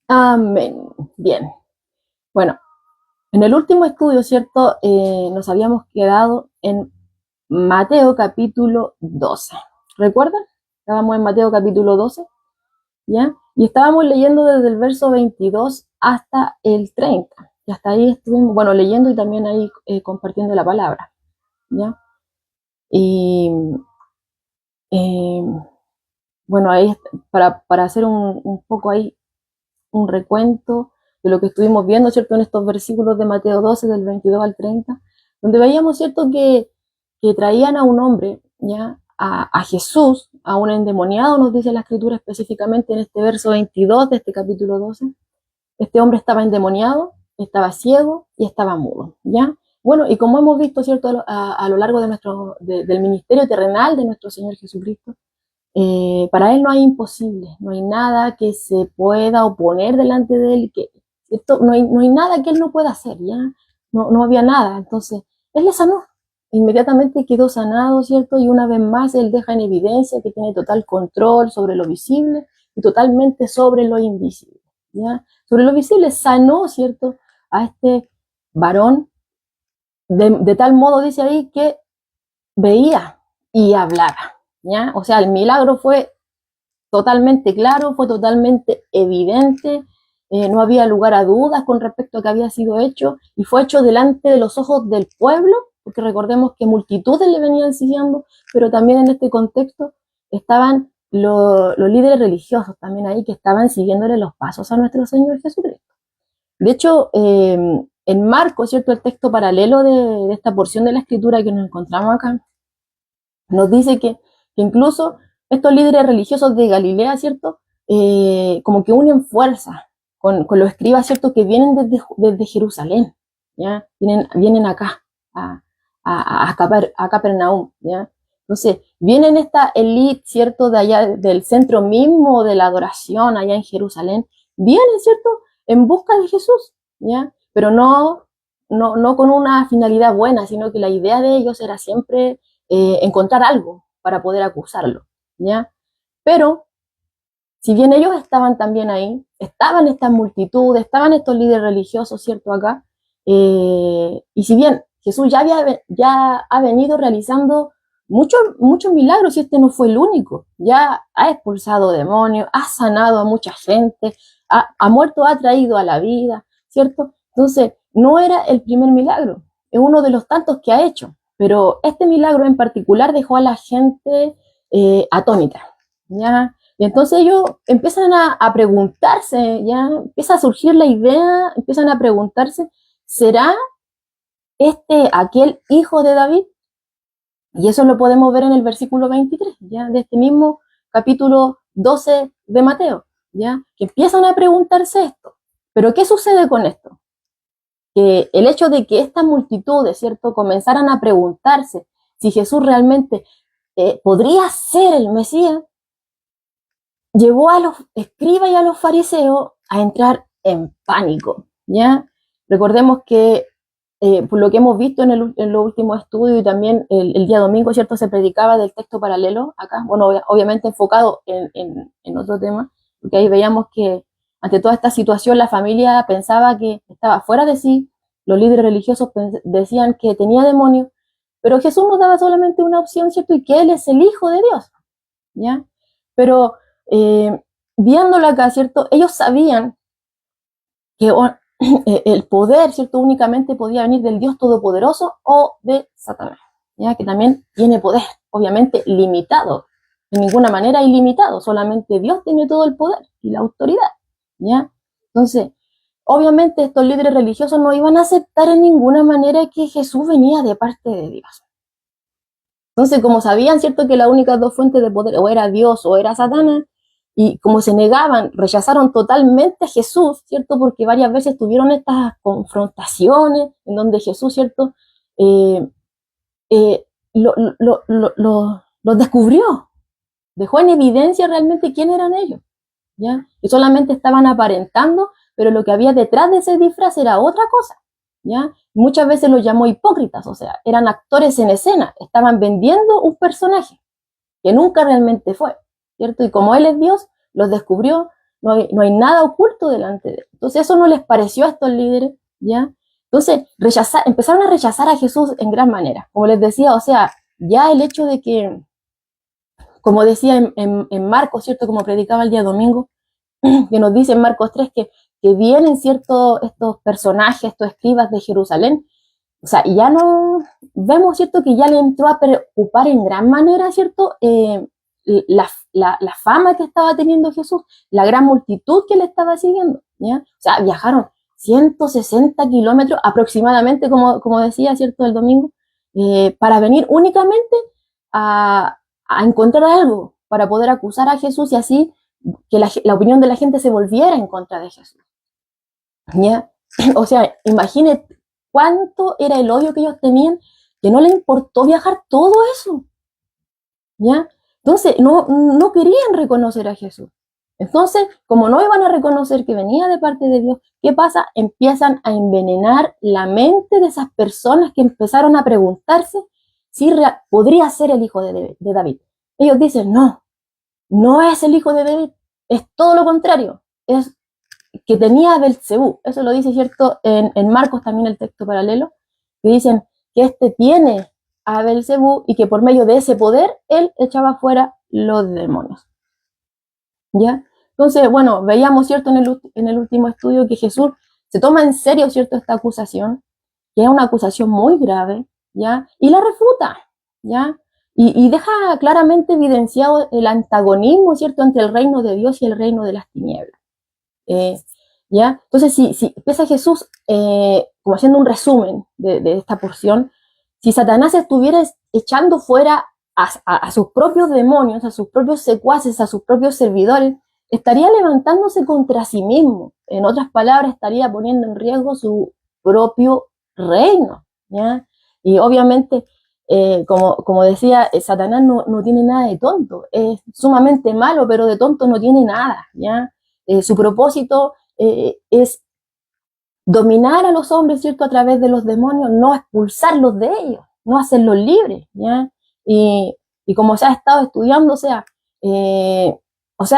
Amén. Bien. Bueno, en el último estudio, ¿cierto? Nos habíamos quedado en Mateo capítulo 12. ¿Recuerdan? Estábamos en Mateo capítulo 12, ¿ya? Y estábamos leyendo desde el verso 22 hasta el 30. Y hasta ahí estuvimos, bueno, leyendo y también ahí compartiendo la palabra, ¿ya? Y eh, bueno, ahí para hacer un poco ahí un recuento de lo que estuvimos viendo, ¿cierto? En estos versículos de Mateo 12, del 22 al 30, donde veíamos, ¿cierto? Que traían a un hombre, ¿ya? A Jesús, a un endemoniado, nos dice la escritura específicamente en este verso 22 de este capítulo 12. Este hombre estaba endemoniado, estaba ciego y estaba mudo, ¿ya? Bueno, y como hemos visto, ¿cierto? A lo largo del ministerio terrenal de nuestro Señor Jesucristo, para él no hay imposible, no hay nada que se pueda oponer delante de él, ¿cierto? No hay nada que él no pueda hacer, ¿ya? No había nada, entonces él le sanó, inmediatamente quedó sanado, ¿cierto? Y una vez más él deja en evidencia que tiene total control sobre lo visible y totalmente sobre lo invisible, ¿ya? Sobre lo visible sanó, ¿cierto? A este varón de tal modo, dice ahí, que veía y hablaba, ¿ya? O sea, el milagro fue totalmente claro, fue totalmente evidente, no había lugar a dudas con respecto a que había sido hecho y fue hecho delante de los ojos del pueblo, porque recordemos que multitudes le venían siguiendo, pero también en este contexto estaban los líderes religiosos también ahí que estaban siguiéndole los pasos a nuestro Señor Jesucristo. De hecho, en Marcos, ¿cierto? El texto paralelo de esta porción de la escritura que nos encontramos acá, nos dice que incluso estos líderes religiosos de Galilea, ¿cierto? Como que unen fuerza con los escribas, ¿cierto? Que vienen desde Jerusalén, ¿ya? Vienen acá, a Capernaum, ¿ya? Entonces, vienen esta élite, ¿cierto? De allá, del centro mismo de la adoración, allá en Jerusalén, vienen, ¿cierto? En busca de Jesús, ¿ya? Pero no con una finalidad buena, sino que la idea de ellos era siempre encontrar algo para poder acusarlo, ¿ya? Pero, si bien ellos estaban también ahí, estaban estas multitudes, estaban estos líderes religiosos, ¿cierto? Acá, y si bien Jesús ya ha venido realizando muchos milagros, y este no fue el único, ya ha expulsado demonios, ha sanado a mucha gente, ha muerto, ha traído a la vida, ¿cierto? Entonces, no era el primer milagro, es uno de los tantos que ha hecho, pero este milagro en particular dejó a la gente atónita, ¿ya? Y entonces ellos empiezan a preguntarse, ya empieza a surgir la idea, empiezan a preguntarse, ¿será este aquel hijo de David? Y eso lo podemos ver en el versículo 23, ya de este mismo capítulo 12 de Mateo, ya que empiezan a preguntarse esto. Pero ¿qué sucede con esto? Que el hecho de que estas multitudes, ¿cierto?, comenzaran a preguntarse si Jesús realmente podría ser el Mesías, llevó a los escribas y a los fariseos a entrar en pánico, ¿ya? Recordemos que, por lo que hemos visto en los últimos estudios y también el día domingo, ¿cierto? Se predicaba del texto paralelo acá, bueno, obviamente enfocado en otro tema, porque ahí veíamos que ante toda esta situación la familia pensaba que estaba fuera de sí, los líderes religiosos decían que tenía demonios, pero Jesús nos daba solamente una opción, ¿cierto? Y que Él es el Hijo de Dios, ¿ya? Pero eh, viéndolo acá, ¿cierto? Ellos sabían que el poder, ¿cierto? Únicamente podía venir del Dios Todopoderoso o de Satanás, ¿ya? Que también tiene poder, obviamente limitado, de ninguna manera ilimitado, solamente Dios tiene todo el poder y la autoridad, ¿ya? Entonces, obviamente estos líderes religiosos no iban a aceptar en ninguna manera que Jesús venía de parte de Dios. Entonces, como sabían, ¿cierto?, que las únicas dos fuentes de poder o era Dios o era Satanás, y como se negaban, rechazaron totalmente a Jesús, ¿cierto?, porque varias veces tuvieron estas confrontaciones en donde Jesús, ¿cierto?, eh, eh, los descubrió, dejó en evidencia realmente quién eran ellos, ¿ya? Y solamente estaban aparentando, pero lo que había detrás de ese disfraz era otra cosa, ¿ya? Muchas veces los llamó hipócritas, o sea, eran actores en escena, estaban vendiendo un personaje que nunca realmente fue, ¿cierto? Y como Él es Dios, los descubrió, no hay nada oculto delante de él. Entonces eso no les pareció a estos líderes, ¿ya? Entonces empezaron a rechazar a Jesús en gran manera. Como les decía, o sea, ya el hecho de que, como decía en Marcos, ¿cierto? Como predicaba el día domingo, que nos dice en Marcos 3 que vienen, ¿cierto? Estos personajes, estos escribas de Jerusalén. O sea, ya no vemos, ¿cierto? Que ya le entró a preocupar en gran manera, ¿cierto? La fama que estaba teniendo Jesús, la gran multitud que le estaba siguiendo, ¿ya? O sea, viajaron 160 kilómetros aproximadamente, como decía, ¿cierto? El domingo, para venir únicamente a encontrar algo, para poder acusar a Jesús y así que la opinión de la gente se volviera en contra de Jesús, ¿ya? O sea, imagínate cuánto era el odio que ellos tenían, que no les importó viajar todo eso, ¿ya? Entonces, no querían reconocer a Jesús. Entonces, como no iban a reconocer que venía de parte de Dios, ¿qué pasa? Empiezan a envenenar la mente de esas personas que empezaron a preguntarse si podría ser el hijo de David. Ellos dicen, no es el hijo de David, es todo lo contrario, es que tenía Belcebú. Eso lo dice, ¿cierto? En Marcos también el texto paralelo, que dicen que este tiene a Belcebú y que por medio de ese poder él echaba fuera los demonios. ¿Ya? Entonces, bueno, veíamos, ¿cierto? En el último estudio que Jesús se toma en serio, ¿cierto? Esta acusación, que es una acusación muy grave, ¿ya? Y la refuta, ¿ya? Y deja claramente evidenciado el antagonismo, ¿cierto? Entre el reino de Dios y el reino de las tinieblas. ¿Ya? Entonces, si empieza Jesús, como haciendo un resumen de esta porción, si Satanás estuviera echando fuera a sus propios demonios, a sus propios secuaces, a sus propios servidores, estaría levantándose contra sí mismo. En otras palabras, estaría poniendo en riesgo su propio reino, ¿ya? Y obviamente, como decía, Satanás no tiene nada de tonto, es sumamente malo, pero de tonto no tiene nada, ¿ya? Su propósito es dominar a los hombres, ¿cierto? A través de los demonios, no expulsarlos de ellos, no hacerlos libres, ¿ya? Y como se ha estado estudiando, o sea,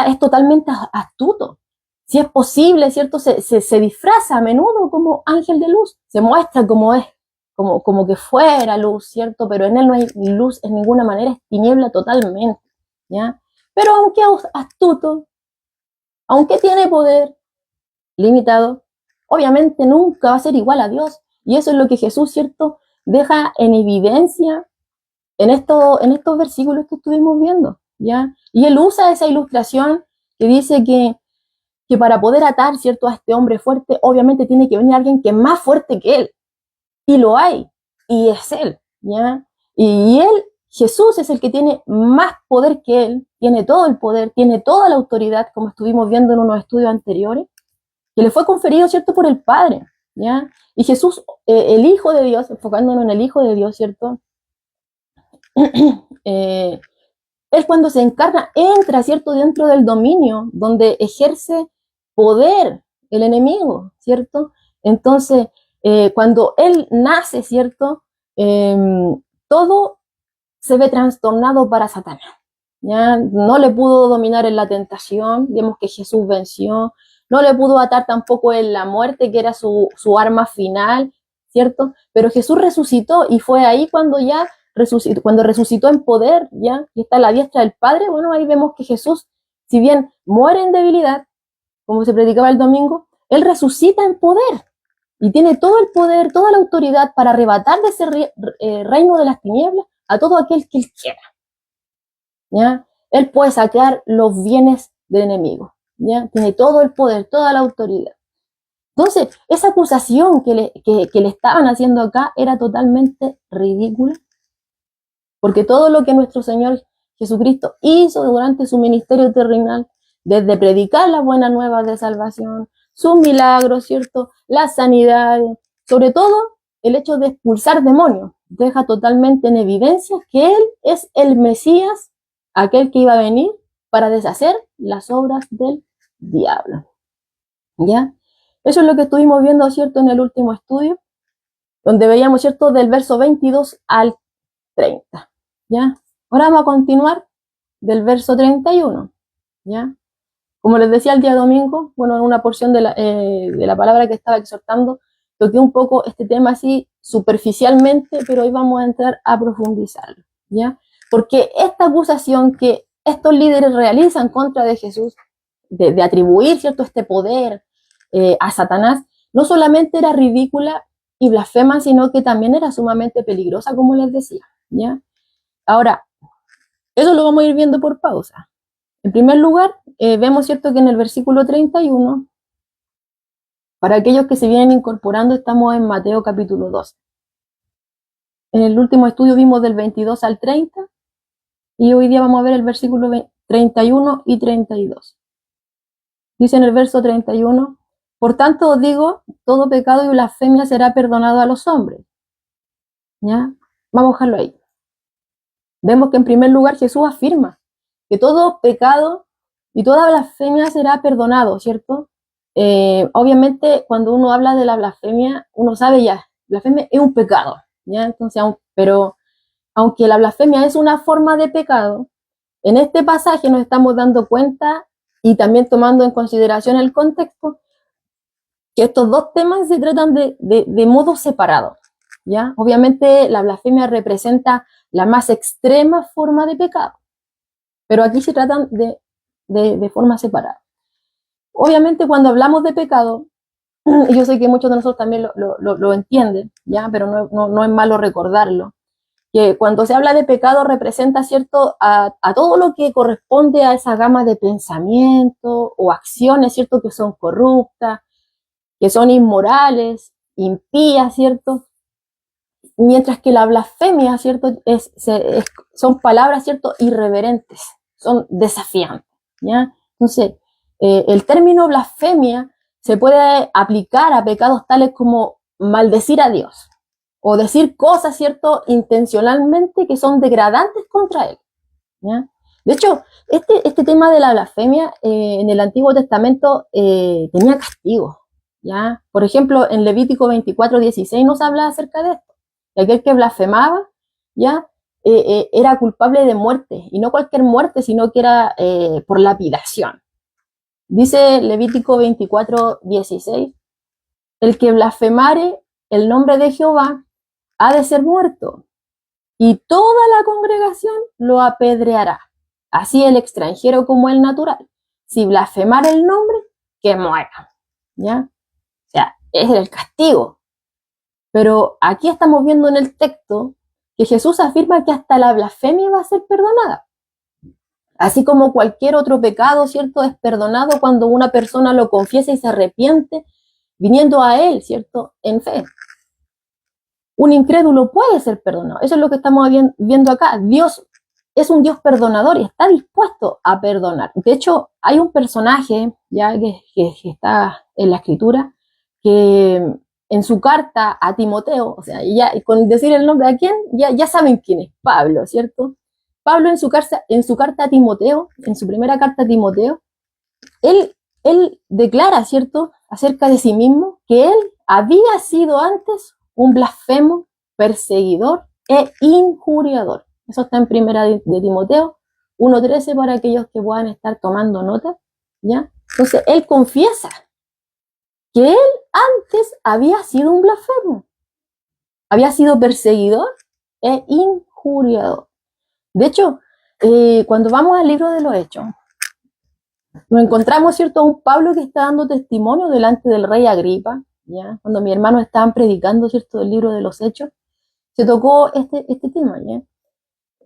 es totalmente astuto. Si es posible, ¿cierto? Se disfraza a menudo como ángel de luz, se muestra como es, como que fuera luz, ¿cierto? Pero en él no hay luz en ninguna manera, es tiniebla totalmente, ¿ya? Pero aunque astuto, aunque tiene poder limitado, obviamente nunca va a ser igual a Dios. Y eso es lo que Jesús, ¿cierto?, deja en evidencia en estos versículos que estuvimos viendo, ¿ya? Y él usa esa ilustración que dice que para poder atar, ¿cierto?, a este hombre fuerte, obviamente tiene que venir alguien que es más fuerte que él. Y lo hay, y es él, ¿ya? Y él, Jesús, es el que tiene más poder que él, tiene todo el poder, tiene toda la autoridad, como estuvimos viendo en unos estudios anteriores, que le fue conferido, ¿cierto?, por el Padre, ¿ya? Y Jesús, el Hijo de Dios, enfocándonos en el Hijo de Dios, ¿cierto? Él cuando se encarna, entra, ¿cierto?, dentro del dominio, donde ejerce poder el enemigo, ¿cierto? Entonces, cuando él nace, ¿cierto?, todo se ve trastornado para Satanás, ¿ya? No le pudo dominar en la tentación, vemos que Jesús venció, no le pudo atar tampoco en la muerte, que era su arma final, ¿cierto? Pero Jesús resucitó y fue ahí cuando ya cuando resucitó en poder, ya, y está a la diestra del Padre. Bueno, ahí vemos que Jesús, si bien muere en debilidad, como se predicaba el domingo, él resucita en poder y tiene todo el poder, toda la autoridad para arrebatar de ese reino de las tinieblas a todo aquel que él quiera, ¿ya? Él puede sacar los bienes del enemigo, ¿ya? Tiene todo el poder, toda la autoridad. Entonces, esa acusación que le estaban haciendo acá era totalmente ridícula, porque todo lo que nuestro Señor Jesucristo hizo durante su ministerio terrenal, desde predicar las buenas nuevas de salvación, sus milagros, ¿cierto?, las sanidades, sobre todo el hecho de expulsar demonios, deja totalmente en evidencia que Él es el Mesías, aquel que iba a venir para deshacer las obras del diablo, ¿ya? Eso es lo que estuvimos viendo, ¿cierto?, en el último estudio, donde veíamos, ¿cierto?, del verso 22 al 30, ¿ya? Ahora vamos a continuar del verso 31, ¿ya? Como les decía el día domingo, bueno, en una porción de la palabra que estaba exhortando, toqué un poco este tema así superficialmente, pero hoy vamos a entrar a profundizarlo, ¿ya? Porque esta acusación que estos líderes realizan contra de Jesús, de atribuir, ¿cierto?, este poder a Satanás, no solamente era ridícula y blasfema, sino que también era sumamente peligrosa, como les decía, ¿ya? Ahora, eso lo vamos a ir viendo por pausa. En primer lugar, vemos, ¿cierto?, que en el versículo 31, para aquellos que se vienen incorporando, estamos en Mateo capítulo 12. En el último estudio vimos del 22 al 30, y hoy día vamos a ver el versículo 31 y 32. Dice en el verso 31, por tanto os digo, todo pecado y blasfemia será perdonado a los hombres. ¿Ya? Vamos a dejarlo ahí. Vemos que en primer lugar Jesús afirma que todo pecado y toda blasfemia será perdonado, ¿cierto? Obviamente cuando uno habla de la blasfemia, uno sabe ya, blasfemia es un pecado, ¿ya? Entonces, pero aunque la blasfemia es una forma de pecado, en este pasaje nos estamos dando cuenta y también tomando en consideración el contexto, que estos dos temas se tratan de modo separado, ¿ya? Obviamente la blasfemia representa la más extrema forma de pecado, pero aquí se tratan de forma separada. Obviamente cuando hablamos de pecado, y yo sé que muchos de nosotros también lo entienden, ¿ya? Pero no es malo recordarlo, que cuando se habla de pecado representa, ¿cierto?, a todo lo que corresponde a esa gama de pensamientos o acciones, ¿cierto?, que son corruptas, que son inmorales, impías, ¿cierto? Mientras que la blasfemia, ¿cierto?, son palabras, ¿cierto?, irreverentes, son desafiantes, ¿ya? Entonces, el término blasfemia se puede aplicar a pecados tales como maldecir a Dios o decir cosas, ¿cierto?, intencionalmente que son degradantes contra Él, ¿ya? De hecho, este tema de la blasfemia en el Antiguo Testamento tenía castigo, ¿ya? Por ejemplo, en Levítico 24:16 nos habla acerca de esto. Y aquel que blasfemaba, ¿ya? Era culpable de muerte, y no cualquier muerte, sino que era por lapidación. Dice Levítico 24:16, el que blasfemare el nombre de Jehová ha de ser muerto, y toda la congregación lo apedreará, así el extranjero como el natural. Si blasfemare el nombre, que muera, ¿ya? O sea, es el castigo. Pero aquí estamos viendo en el texto que Jesús afirma que hasta la blasfemia va a ser perdonada. Así como cualquier otro pecado, ¿cierto?, es perdonado cuando una persona lo confiesa y se arrepiente, viniendo a Él, ¿cierto?, en fe. Un incrédulo puede ser perdonado. Eso es lo que estamos viendo acá. Dios es un Dios perdonador y está dispuesto a perdonar. De hecho, hay un personaje ya que está en la Escritura que en su carta a Timoteo, o sea, ya con decir el nombre de quién, ya saben quién es, Pablo, ¿cierto? Pablo en su carta a Timoteo, en su primera carta a Timoteo, él declara, ¿cierto?, acerca de sí mismo, que él había sido antes un blasfemo, perseguidor e injuriador. Eso está en primera de Timoteo 1:13 para aquellos que puedan estar tomando nota, ¿ya? Entonces, él confiesa que él antes había sido un blasfemo, había sido perseguidor e injuriador. De hecho, cuando vamos al libro de los Hechos, nos encontramos, ¿cierto?, a un Pablo que está dando testimonio delante del rey Agripa, ¿ya? Cuando mis hermanos estaban predicando, ¿cierto?, el libro de los Hechos, se tocó este tema, ¿ya?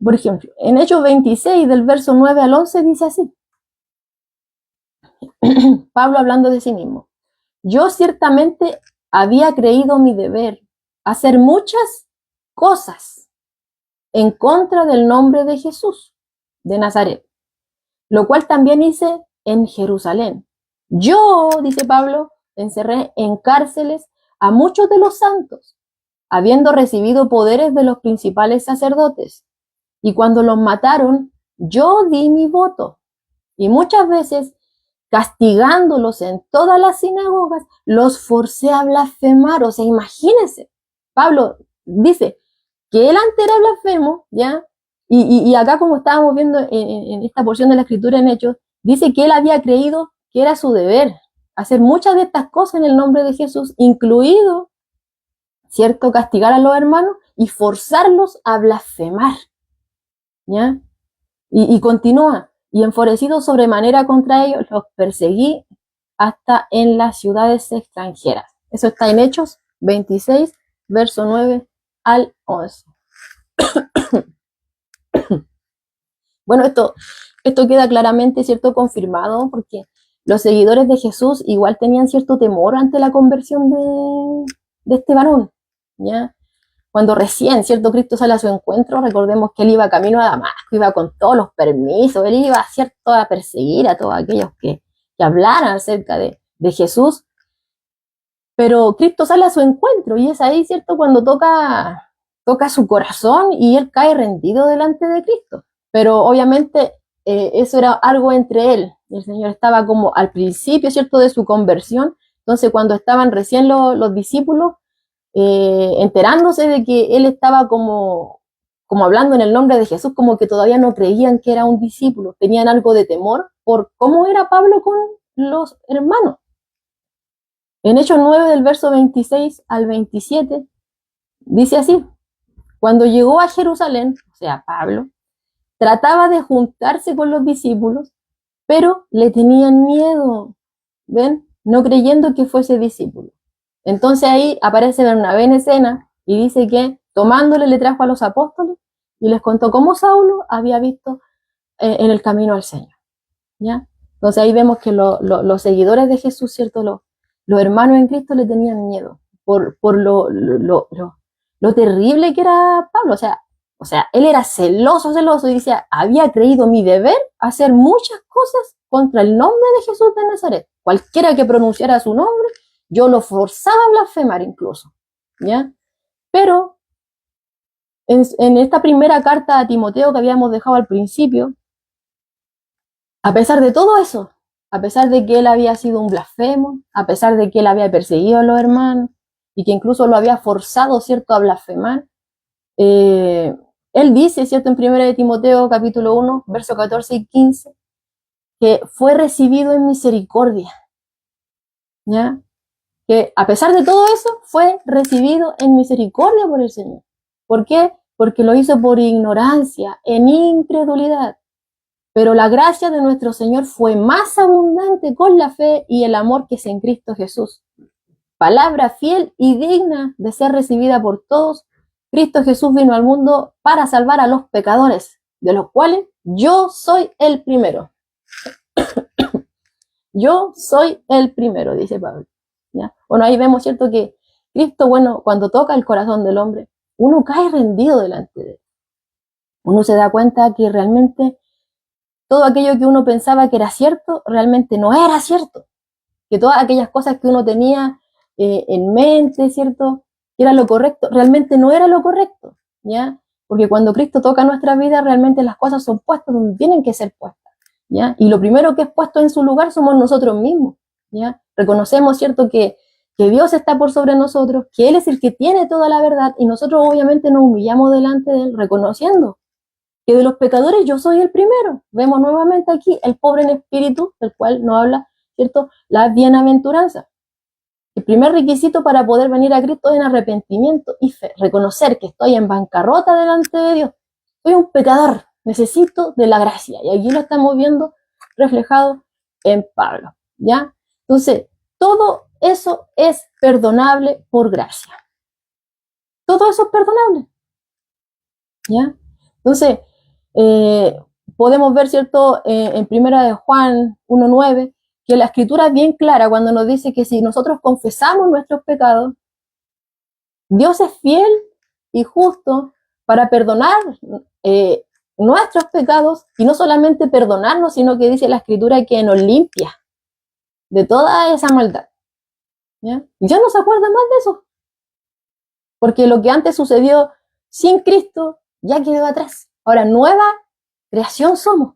Por ejemplo, en Hechos 26, del verso 9 al 11, dice así, Pablo hablando de sí mismo, yo ciertamente había creído mi deber hacer muchas cosas en contra del nombre de Jesús de Nazaret, lo cual también hice en Jerusalén. Yo, dice Pablo, encerré en cárceles a muchos de los santos, habiendo recibido poderes de los principales sacerdotes. Y cuando los mataron, yo di mi voto. Y muchas veces, castigándolos en todas las sinagogas, los forcé a blasfemar. O sea, imagínense, Pablo dice que él antes era blasfemo, ¿ya? Y acá, como estábamos viendo en esta porción de la Escritura en Hechos, dice que él había creído que era su deber hacer muchas de estas cosas en el nombre de Jesús, incluido, ¿cierto?, castigar a los hermanos y forzarlos a blasfemar, ¿ya? Y continúa, y enfurecido sobremanera contra ellos, los perseguí hasta en las ciudades extranjeras. Eso está en Hechos 26, verso 9 al 11. Bueno, esto queda claramente, ¿cierto?, confirmado, porque los seguidores de Jesús igual tenían cierto temor ante la conversión de este varón, ¿ya? Cuando recién, ¿cierto?, Cristo sale a su encuentro, recordemos que él iba camino a Damasco, iba con todos los permisos, él iba, ¿cierto?, a perseguir a todos aquellos que hablaran acerca de Jesús, pero Cristo sale a su encuentro y es ahí, ¿cierto?, cuando toca su corazón y él cae rendido delante de Cristo. Pero obviamente eso era algo entre él y el Señor. Estaba como al principio, ¿cierto?, de su conversión. Entonces cuando estaban recién los discípulos enterándose de que él estaba como hablando en el nombre de Jesús, como que todavía no creían que era un discípulo, tenían algo de temor por cómo era Pablo con los hermanos. En Hechos 9, del verso 26 al 27, dice así: cuando llegó a Jerusalén, o sea, Pablo, trataba de juntarse con los discípulos, pero le tenían miedo, ¿ven?, no creyendo que fuese discípulo. Entonces ahí aparece Bernabé en escena y dice que tomándole le trajo a los apóstoles y les contó cómo Saulo había visto en el camino al Señor, ¿ya? Entonces ahí vemos que los seguidores de Jesús, ¿cierto?, los hermanos en Cristo le tenían miedo por lo terrible que era Pablo. O sea, él era celoso y decía, había creído mi deber hacer muchas cosas contra el nombre de Jesús de Nazaret. Cualquiera que pronunciara su nombre, yo lo forzaba a blasfemar incluso, ¿ya? Pero en esta primera carta a Timoteo que habíamos dejado al principio, a pesar de todo eso, a pesar de que él había sido un blasfemo, a pesar de que él había perseguido a los hermanos y que incluso lo había forzado, ¿cierto?, a blasfemar, él dice, ¿cierto?, en 1 de Timoteo capítulo 1, verso 14 y 15, que fue recibido en misericordia, ¿ya? Que a pesar de todo eso, fue recibido en misericordia por el Señor. ¿Por qué? Porque lo hizo por ignorancia, en incredulidad. Pero la gracia de nuestro Señor fue más abundante con la fe y el amor que es en Cristo Jesús. Palabra fiel y digna de ser recibida por todos. Cristo Jesús vino al mundo para salvar a los pecadores, de los cuales yo soy el primero. Yo soy el primero, dice Pablo, ¿ya? Bueno, ahí vemos, ¿cierto?, que Cristo, bueno, cuando toca el corazón del hombre, uno cae rendido delante de él. Uno se da cuenta que realmente todo aquello que uno pensaba que era cierto, realmente no era cierto. Que todas aquellas cosas que uno tenía en mente, ¿cierto?, que era lo correcto, realmente no era lo correcto, ¿ya? Porque cuando Cristo toca nuestra vida, realmente las cosas son puestas donde tienen que ser puestas, ¿ya? Y lo primero que es puesto en su lugar somos nosotros mismos, ¿ya? Reconocemos, ¿cierto?, que Dios está por sobre nosotros, que Él es el que tiene toda la verdad y nosotros obviamente nos humillamos delante de Él, reconociendo que de los pecadores yo soy el primero. Vemos nuevamente aquí el pobre en espíritu, del cual nos habla, ¿cierto?, la bienaventuranza. El primer requisito para poder venir a Cristo es arrepentimiento y fe. Reconocer que estoy en bancarrota delante de Dios. Soy un pecador, necesito de la gracia. Y aquí lo estamos viendo reflejado en Pablo, ¿ya? Entonces, todo eso es perdonable por gracia. Todo eso es perdonable, ¿ya? Entonces, podemos ver, ¿cierto?, en primera de Juan 1:9, que la escritura es bien clara cuando nos dice que si nosotros confesamos nuestros pecados, Dios es fiel y justo para perdonar nuestros pecados, y no solamente perdonarnos, sino que dice la escritura que nos limpia de toda esa maldad, ¿ya? Y ya no se acuerda más de eso, porque lo que antes sucedió sin Cristo ya quedó atrás. Ahora, nueva creación somos,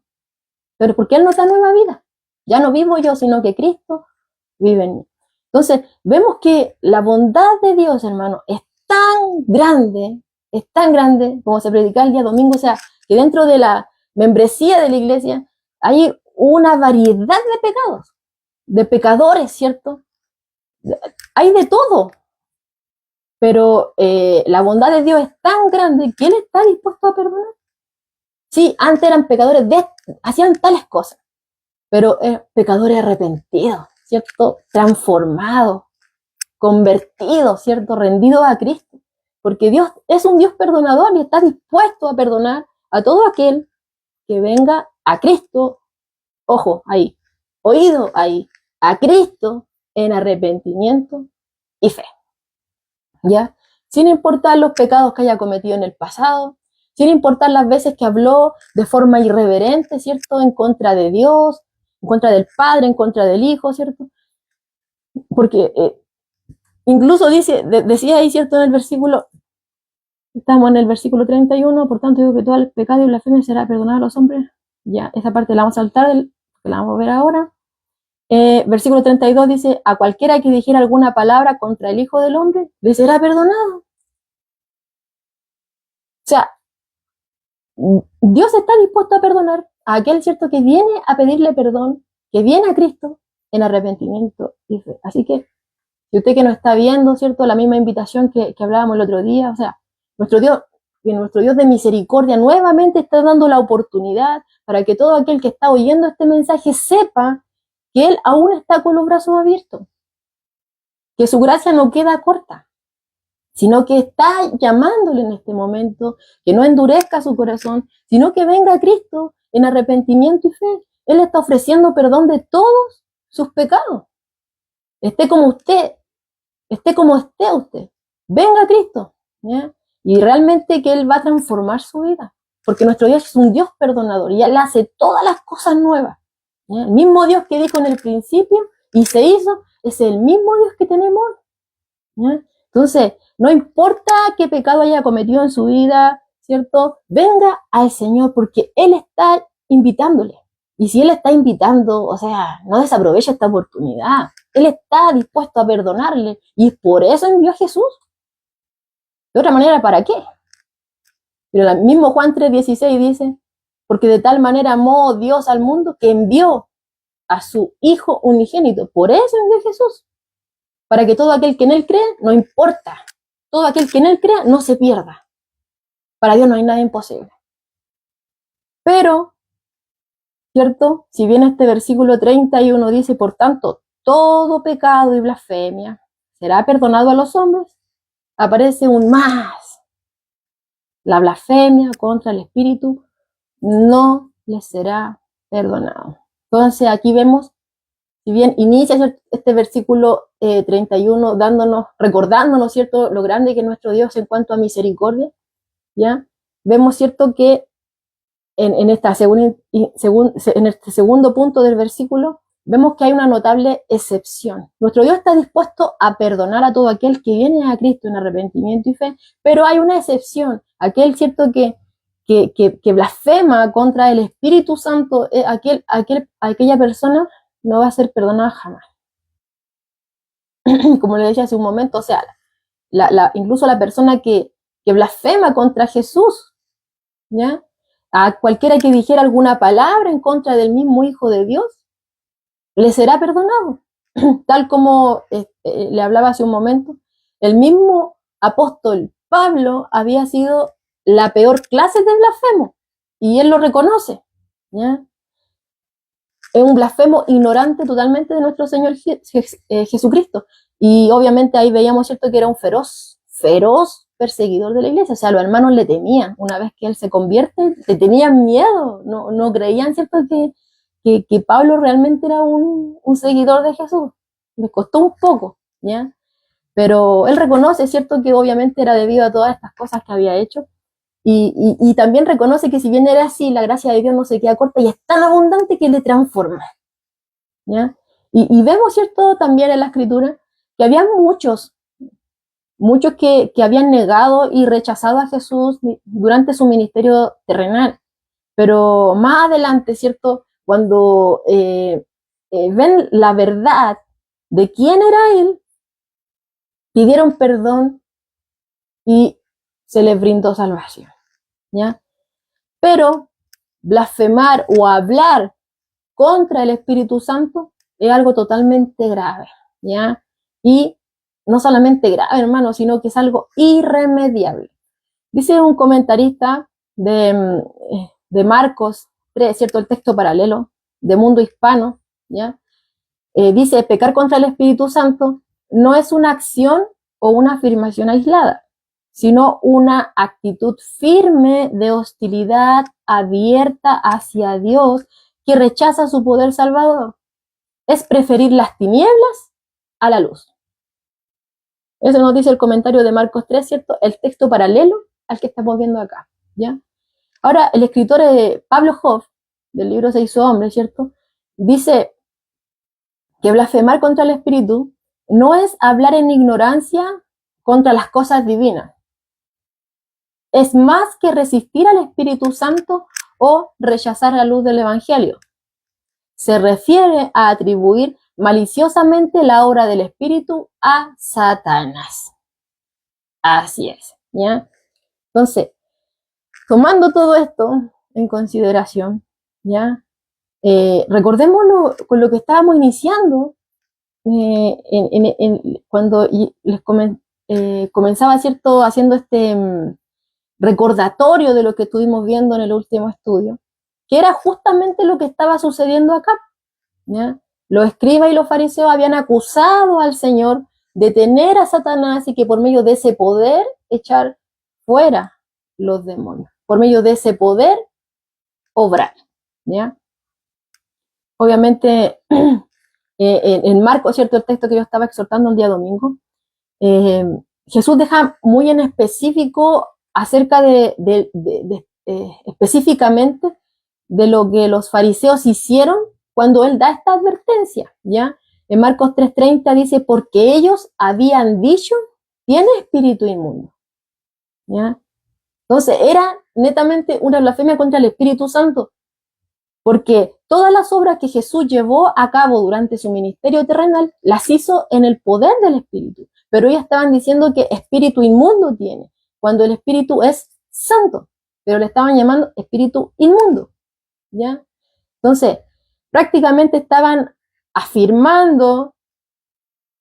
pero porque Él nos da nueva vida. Ya no vivo yo, sino que Cristo vive en mí. Entonces, vemos que la bondad de Dios, hermano, es tan grande, como se predica el día domingo. O sea, que dentro de la membresía de la iglesia hay una variedad de pecados, de pecadores, ¿cierto? Hay de todo, pero la bondad de Dios es tan grande que Él está dispuesto a perdonar. Sí, antes eran pecadores, hacían tales cosas, pero pecadores arrepentidos, ¿cierto? Transformados, convertidos, ¿cierto? Rendidos a Cristo. Porque Dios es un Dios perdonador y está dispuesto a perdonar a todo aquel que venga a Cristo, ojo, ahí, oído ahí, a Cristo en arrepentimiento y fe. ¿Ya? Sin importar los pecados que haya cometido en el pasado, sin importar las veces que habló de forma irreverente, ¿cierto? En contra de Dios, en contra del Padre, en contra del Hijo, ¿cierto? Porque incluso decía ahí, ¿cierto? En el versículo, estamos en el versículo 31, por tanto digo que todo el pecado y blasfemia será perdonado a los hombres. Ya, esa parte la vamos a saltar, que la vamos a ver ahora. Versículo 32 dice, a cualquiera que dijera alguna palabra contra el Hijo del Hombre, le será perdonado. O sea, Dios está dispuesto a perdonar a aquel, ¿cierto?, que viene a pedirle perdón, que viene a Cristo en arrepentimiento y fe. Así que, si usted que nos está viendo, ¿cierto?, la misma invitación que hablábamos el otro día, o sea, nuestro Dios de misericordia nuevamente está dando la oportunidad para que todo aquel que está oyendo este mensaje sepa que Él aún está con los brazos abiertos, que su gracia no queda corta, sino que está llamándole en este momento, que no endurezca su corazón, sino que venga a Cristo en arrepentimiento y fe. Él está ofreciendo perdón de todos sus pecados. Esté como usted, esté como esté usted, venga a Cristo, ¿ya? Y realmente que Él va a transformar su vida, porque nuestro Dios es un Dios perdonador y Él hace todas las cosas nuevas, ¿ya? El mismo Dios que dijo en el principio y se hizo, es el mismo Dios que tenemos hoy, ¿ya? Entonces, no importa qué pecado haya cometido en su vida, ¿cierto? Venga al Señor porque Él está invitándole. Y si Él está invitando, o sea, no desaproveche esta oportunidad. Él está dispuesto a perdonarle y por eso envió a Jesús. De otra manera, ¿para qué? Pero el mismo Juan 3:16 dice, porque de tal manera amó Dios al mundo que envió a su Hijo unigénito. Por eso envió a Jesús. Para que todo aquel que en Él cree, no importa. Todo aquel que en Él crea, no se pierda. Para Dios no hay nada imposible. Pero, ¿cierto? Si bien este versículo 31 dice, por tanto, todo pecado y blasfemia será perdonado a los hombres, aparece un más. La blasfemia contra el Espíritu no les será perdonado. Entonces aquí vemos, si bien inicia este versículo 31 recordándonos, ¿cierto?, lo grande que es nuestro Dios en cuanto a misericordia, ¿ya? Vemos, ¿cierto?, que en este segundo punto del versículo, vemos que hay una notable excepción. Nuestro Dios está dispuesto a perdonar a todo aquel que viene a Cristo en arrepentimiento y fe, pero hay una excepción, aquel, ¿cierto?, que blasfema contra el Espíritu Santo, aquella persona no va a ser perdonada jamás. Como le decía hace un momento, o sea, incluso la persona que blasfema contra Jesús, ¿ya?, a cualquiera que dijera alguna palabra en contra del mismo Hijo de Dios, le será perdonado. Tal como le hablaba hace un momento, el mismo apóstol Pablo había sido la peor clase de blasfemo, y él lo reconoce, ¿ya? Es un blasfemo ignorante totalmente de nuestro Señor Jesucristo. Y obviamente ahí veíamos, ¿cierto?, que era un feroz perseguidor de la iglesia. O sea, los hermanos le temían. Una vez que él se convierte, le tenían miedo. No creían, ¿cierto?, que Pablo realmente era un seguidor de Jesús. Les costó un poco, ¿ya? Pero él reconoce, ¿cierto?, que obviamente era debido a todas estas cosas que había hecho. Y también reconoce que si bien era así, la gracia de Dios no se queda corta y es tan abundante que le transforma, ¿ya? Y vemos, ¿cierto?, también en la Escritura que había muchos que habían negado y rechazado a Jesús durante su ministerio terrenal. Pero más adelante, ¿cierto?, cuando ven la verdad de quién era Él, pidieron perdón y se les brindó salvación, ¿ya? Pero blasfemar o hablar contra el Espíritu Santo es algo totalmente grave, ¿ya? Y no solamente grave, hermano, sino que es algo irremediable. Dice un comentarista de Marcos 3, ¿cierto? El texto paralelo de Mundo Hispano, ¿ya? Dice, pecar contra el Espíritu Santo no es una acción o una afirmación aislada, sino una actitud firme de hostilidad abierta hacia Dios que rechaza su poder salvador. Es preferir las tinieblas a la luz. Eso nos dice el comentario de Marcos 3, ¿cierto? El texto paralelo al que estamos viendo acá, ¿ya? Ahora, el escritor Pablo Hoff, del libro Se hizo hombre, ¿cierto? Dice que blasfemar contra el Espíritu no es hablar en ignorancia contra las cosas divinas. Es más que resistir al Espíritu Santo o rechazar la luz del Evangelio. Se refiere a atribuir maliciosamente la obra del Espíritu a Satanás. Así es, ¿ya? Entonces, tomando todo esto en consideración, ¿ya? Recordémoslo con lo que estábamos iniciando cuando les comenzaba, ¿cierto?, haciendo este recordatorio de lo que estuvimos viendo en el último estudio, que era justamente lo que estaba sucediendo acá, ¿ya? Los escribas y los fariseos habían acusado al Señor de tener a Satanás y que por medio de ese poder echar fuera los demonios, por medio de ese poder obrar, ¿ya? Obviamente, en Marcos, ¿cierto?, el texto que yo estaba exhortando el día domingo, Jesús deja muy en específico acerca específicamente de lo que los fariseos hicieron cuando él da esta advertencia, ¿ya? En Marcos 3:30 dice, porque ellos habían dicho, tiene espíritu inmundo, ¿ya? Entonces era netamente una blasfemia contra el Espíritu Santo, porque todas las obras que Jesús llevó a cabo durante su ministerio terrenal las hizo en el poder del Espíritu, pero ellos estaban diciendo que espíritu inmundo tiene, cuando el Espíritu es santo, pero le estaban llamando espíritu inmundo, ¿ya? Entonces, prácticamente estaban afirmando,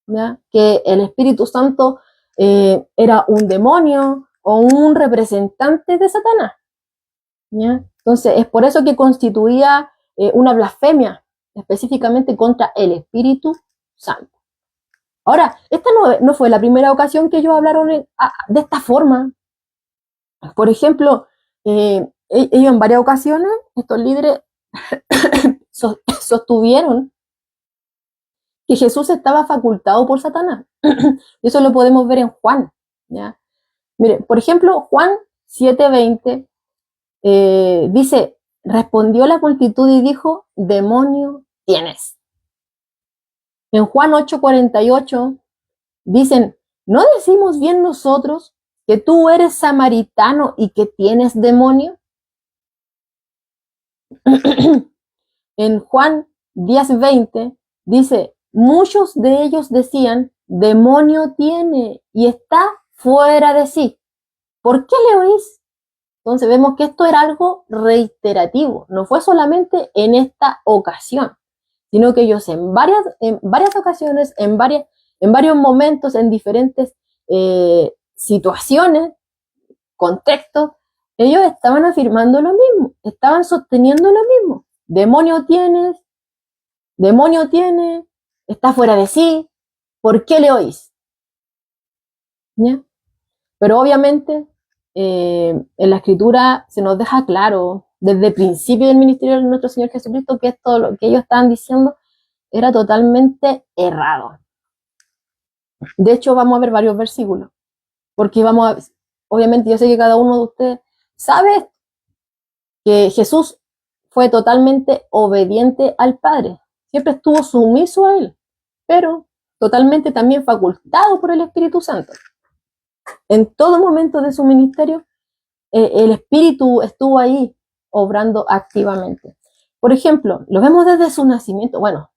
¿ya?, que el Espíritu Santo era un demonio o un representante de Satanás, ¿ya? Entonces, es por eso que constituía una blasfemia específicamente contra el Espíritu Santo. Ahora, esta no fue la primera ocasión que ellos hablaron de esta forma. Por ejemplo, ellos en varias ocasiones, estos líderes, sostuvieron que Jesús estaba facultado por Satanás. Eso lo podemos ver en Juan, ¿ya? Miren, por ejemplo, Juan 7:20 dice, respondió la multitud y dijo, demonio tienes. En Juan 8:48 dicen, ¿no decimos bien nosotros que tú eres samaritano y que tienes demonio? En Juan 10:20 dice, muchos de ellos decían, demonio tiene y está fuera de sí. ¿Por qué le oís? Entonces vemos que esto era algo reiterativo, no fue solamente en esta ocasión, sino que ellos en varias ocasiones, en varios momentos, en diferentes situaciones, contextos, ellos estaban afirmando lo mismo, estaban sosteniendo lo mismo. Demonio tiene, está fuera de sí, ¿por qué le oís? ¿Ya? Pero obviamente en la Escritura se nos deja claro desde el principio del ministerio de nuestro Señor Jesucristo que esto, lo que ellos estaban diciendo, era totalmente errado. De hecho, vamos a ver varios versículos, porque obviamente yo sé que cada uno de ustedes sabe que Jesús fue totalmente obediente al Padre, siempre estuvo sumiso a Él, pero totalmente también facultado por el Espíritu Santo. En todo momento de su ministerio, el Espíritu estuvo ahí obrando activamente. Por ejemplo, lo vemos desde su nacimiento. Bueno,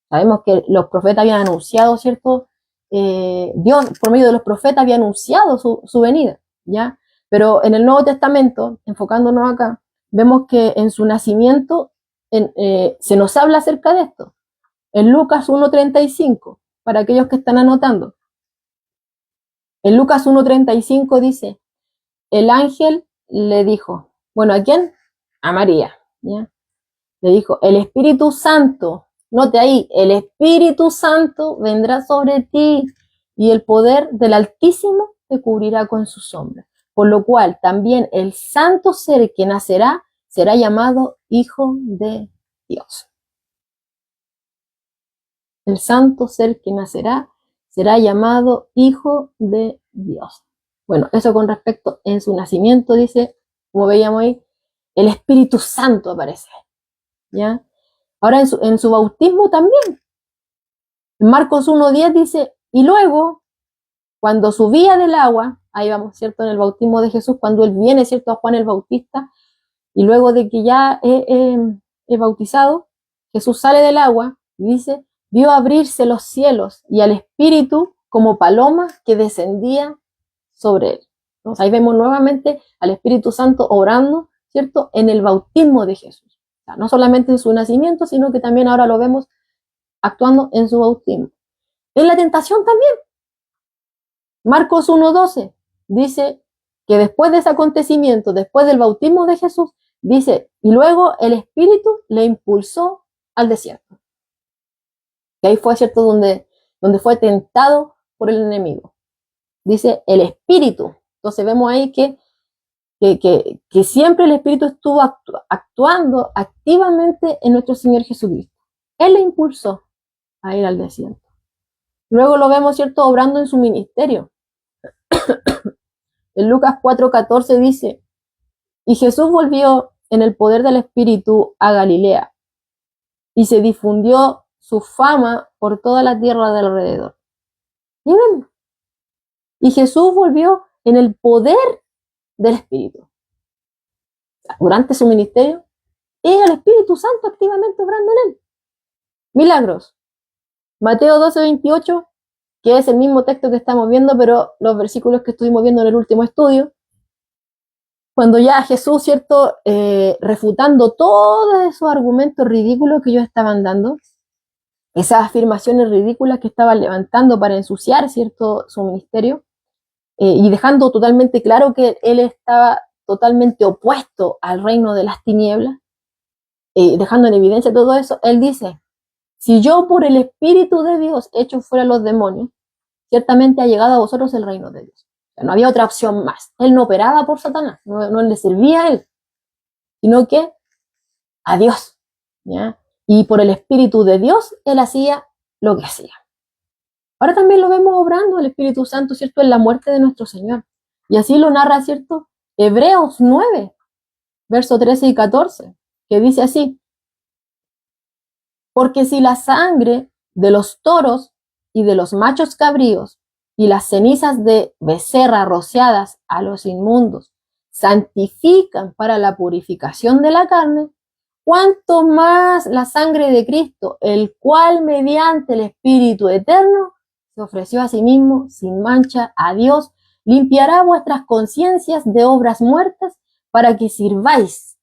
sabemos que los profetas habían anunciado, ¿cierto? Dios, por medio de los profetas, había anunciado su venida, ¿ya? Pero en el Nuevo Testamento, enfocándonos acá, vemos que en su nacimiento se nos habla acerca de esto. En Lucas 1:35, para aquellos que están anotando. En Lucas 1:35 dice, el ángel le dijo, bueno, ¿a quién? A María, ¿ya? Le dijo, el Espíritu Santo, note ahí, el Espíritu Santo vendrá sobre ti y el poder del Altísimo te cubrirá con su sombra. Por lo cual también el santo ser que nacerá será llamado Hijo de Dios. El santo ser que nacerá será llamado Hijo de Dios. Bueno, eso con respecto en su nacimiento, dice, como veíamos ahí, el Espíritu Santo aparece, ¿ya? Ahora en su bautismo también. En Marcos 1:10 dice, y luego, cuando subía del agua, ahí vamos, ¿cierto? En el bautismo de Jesús, cuando él viene, ¿cierto? A Juan el Bautista, y luego de que ya es bautizado, Jesús sale del agua y dice, vio abrirse los cielos y al Espíritu como paloma que descendía sobre él. Entonces ahí vemos nuevamente al Espíritu Santo orando, ¿cierto? En el bautismo de Jesús. O sea, no solamente en su nacimiento, sino que también ahora lo vemos actuando en su bautismo. En la tentación también. Marcos 1:12 dice que después de ese acontecimiento, después del bautismo de Jesús, dice, y luego el Espíritu le impulsó al desierto. Y ahí fue, ¿cierto?, donde fue tentado por el enemigo. Dice el Espíritu. Entonces vemos ahí que siempre el Espíritu estuvo actuando activamente en nuestro Señor Jesucristo. Él le impulsó a ir al desierto. Luego lo vemos, ¿cierto?, obrando en su ministerio. En Lucas 4:14 dice, y Jesús volvió en el poder del Espíritu a Galilea, y se difundió su fama por toda la tierra de alrededor. Miren, y Jesús volvió en el poder del Espíritu. Durante su ministerio, y el Espíritu Santo activamente obrando en él. Milagros. Mateo 12:28, que es el mismo texto que estamos viendo, pero los versículos que estuvimos viendo en el último estudio, cuando ya Jesús, ¿cierto?, refutando todos esos argumentos ridículos que ellos estaban dando, esas afirmaciones ridículas que estaban levantando para ensuciar, ¿cierto?, su ministerio, y dejando totalmente claro que él estaba totalmente opuesto al reino de las tinieblas, dejando en evidencia todo eso, él dice, si yo por el Espíritu de Dios echo fuera los demonios, ciertamente ha llegado a vosotros el reino de Dios. O sea, no había otra opción más. Él no operaba por Satanás, no le servía a él, sino que a Dios, ¿ya? Y por el Espíritu de Dios, él hacía lo que hacía. Ahora también lo vemos obrando el Espíritu Santo, ¿cierto?, en la muerte de nuestro Señor. Y así lo narra, ¿cierto?, Hebreos 9, versos 13 y 14, que dice así, porque si la sangre de los toros y de los machos cabríos y las cenizas de becerra rociadas a los inmundos santifican para la purificación de la carne, cuanto más la sangre de Cristo, el cual mediante el Espíritu eterno se ofreció a sí mismo sin mancha a Dios, limpiará vuestras conciencias de obras muertas para que sirváis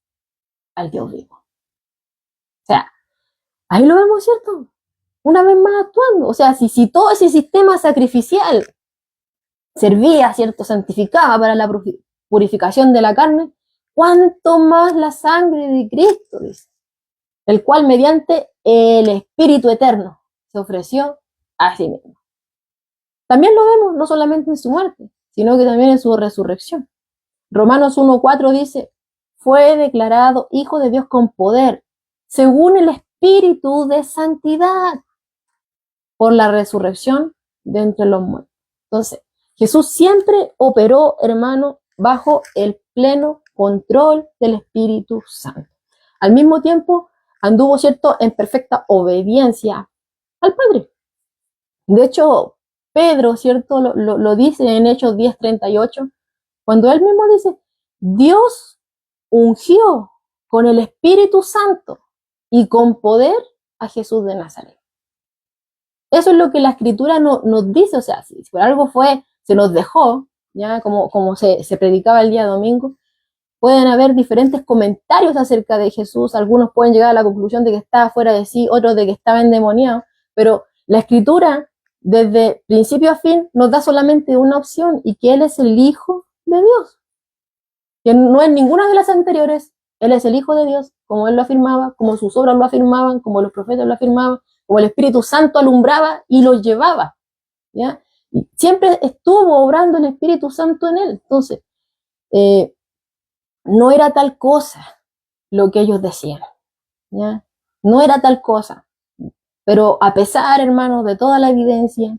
al Dios vivo. O sea, ahí lo vemos, ¿cierto? Una vez más actuando. O sea, si todo ese sistema sacrificial servía, ¿cierto?, santificaba para la purificación de la carne, cuanto más la sangre de Cristo, dice, el cual mediante el Espíritu eterno se ofreció a sí mismo. También lo vemos no solamente en su muerte, sino que también en su resurrección. Romanos 1:4 dice, fue declarado Hijo de Dios con poder, según el Espíritu de santidad, por la resurrección de entre los muertos. Entonces, Jesús siempre operó, hermano, bajo el pleno control del Espíritu Santo. Al mismo tiempo, anduvo, ¿cierto?, en perfecta obediencia al Padre. De hecho, Pedro, ¿cierto?, lo dice en Hechos 10:38, cuando él mismo dice, Dios ungió con el Espíritu Santo y con poder a Jesús de Nazaret. Eso es lo que la Escritura nos dice, o sea, si por algo se nos dejó, ya como se predicaba el día domingo, pueden haber diferentes comentarios acerca de Jesús, algunos pueden llegar a la conclusión de que estaba fuera de sí, otros de que estaba endemoniado, pero la Escritura, desde principio a fin, nos da solamente una opción, y que Él es el Hijo de Dios, que no es ninguna de las anteriores. Él es el Hijo de Dios, como Él lo afirmaba, como sus obras lo afirmaban, como los profetas lo afirmaban, como el Espíritu Santo alumbraba y los llevaba, ¿ya? Y siempre estuvo obrando el Espíritu Santo en Él. Entonces, no era tal cosa lo que ellos decían, ¿ya? No era tal cosa. Pero a pesar, hermanos, de toda la evidencia,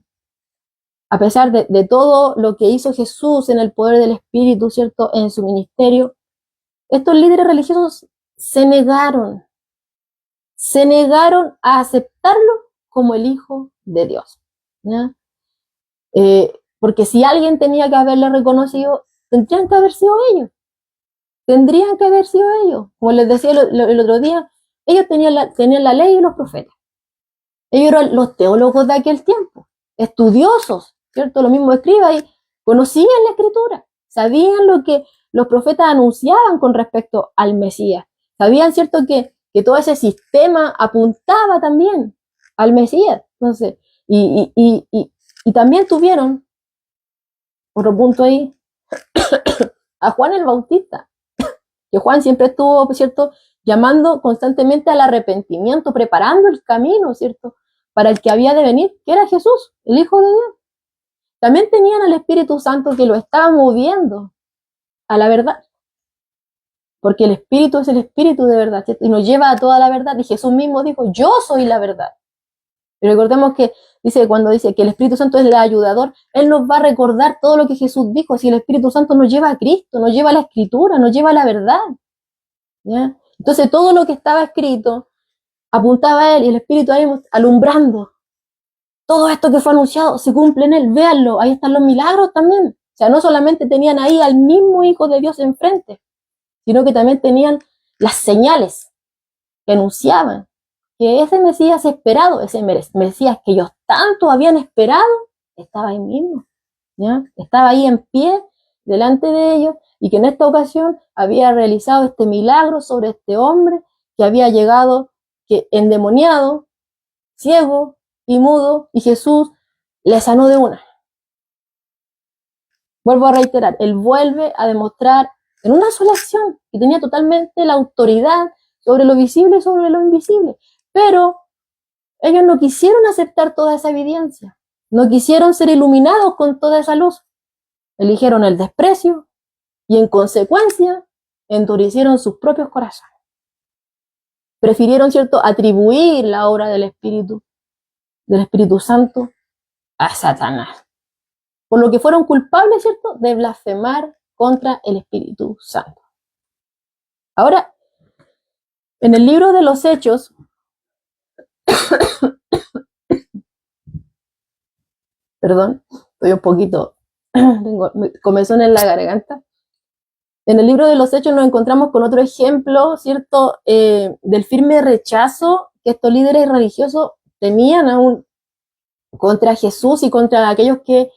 a pesar de todo lo que hizo Jesús en el poder del Espíritu, ¿cierto?, en su ministerio, estos líderes religiosos se negaron a aceptarlo como el Hijo de Dios, ¿ya? Porque si alguien tenía que haberle reconocido, tendrían que haber sido ellos. Como les decía el otro día, ellos tenían la ley y los profetas. Ellos eran los teólogos de aquel tiempo, estudiosos, ¿cierto? Lo mismo escriba, y conocían la Escritura, sabían lo que los profetas anunciaban con respecto al Mesías. Sabían, ¿cierto?, que todo ese sistema apuntaba también al Mesías. Entonces, y también tuvieron, otro punto ahí, a Juan el Bautista, que Juan siempre estuvo, ¿cierto?, llamando constantemente al arrepentimiento, preparando el camino, ¿cierto?, para el que había de venir, que era Jesús, el Hijo de Dios. También tenían al Espíritu Santo que lo estaba moviendo a la verdad, porque el Espíritu es el Espíritu de verdad, ¿cierto?, y nos lleva a toda la verdad, y Jesús mismo dijo, yo soy la verdad. Y recordemos que cuando dice que el Espíritu Santo es el ayudador, Él nos va a recordar todo lo que Jesús dijo. Si el Espíritu Santo nos lleva a Cristo, nos lleva a la Escritura, nos lleva a la verdad, ¿ya? Entonces todo lo que estaba escrito apuntaba a Él, y el Espíritu ahí alumbrando. Todo esto que fue anunciado se cumple en Él, véanlo, ahí están los milagros también. O sea, no solamente tenían ahí al mismo Hijo de Dios enfrente, sino que también tenían las señales que anunciaban que ese Mesías esperado, ese Mesías que ellos tanto habían esperado, estaba ahí mismo, ¿ya? Estaba ahí en pie delante de ellos, y que en esta ocasión había realizado este milagro sobre este hombre que había llegado endemoniado, ciego y mudo, y Jesús le sanó de una. Vuelvo a reiterar, Él vuelve a demostrar en una sola acción que tenía totalmente la autoridad sobre lo visible y sobre lo invisible. Pero ellos no quisieron aceptar toda esa evidencia, no quisieron ser iluminados con toda esa luz. Eligieron el desprecio y, en consecuencia, endurecieron sus propios corazones. Prefirieron, ¿cierto?, atribuir la obra del Espíritu Santo a Satanás, por lo que fueron culpables, ¿cierto?, de blasfemar contra el Espíritu Santo. Ahora, en el libro de los Hechos, perdón, estoy un poquito, tengo comezón en la garganta. En el libro de los Hechos nos encontramos con otro ejemplo, ¿cierto?, del firme rechazo que estos líderes religiosos tenían aún contra Jesús y contra aquellos que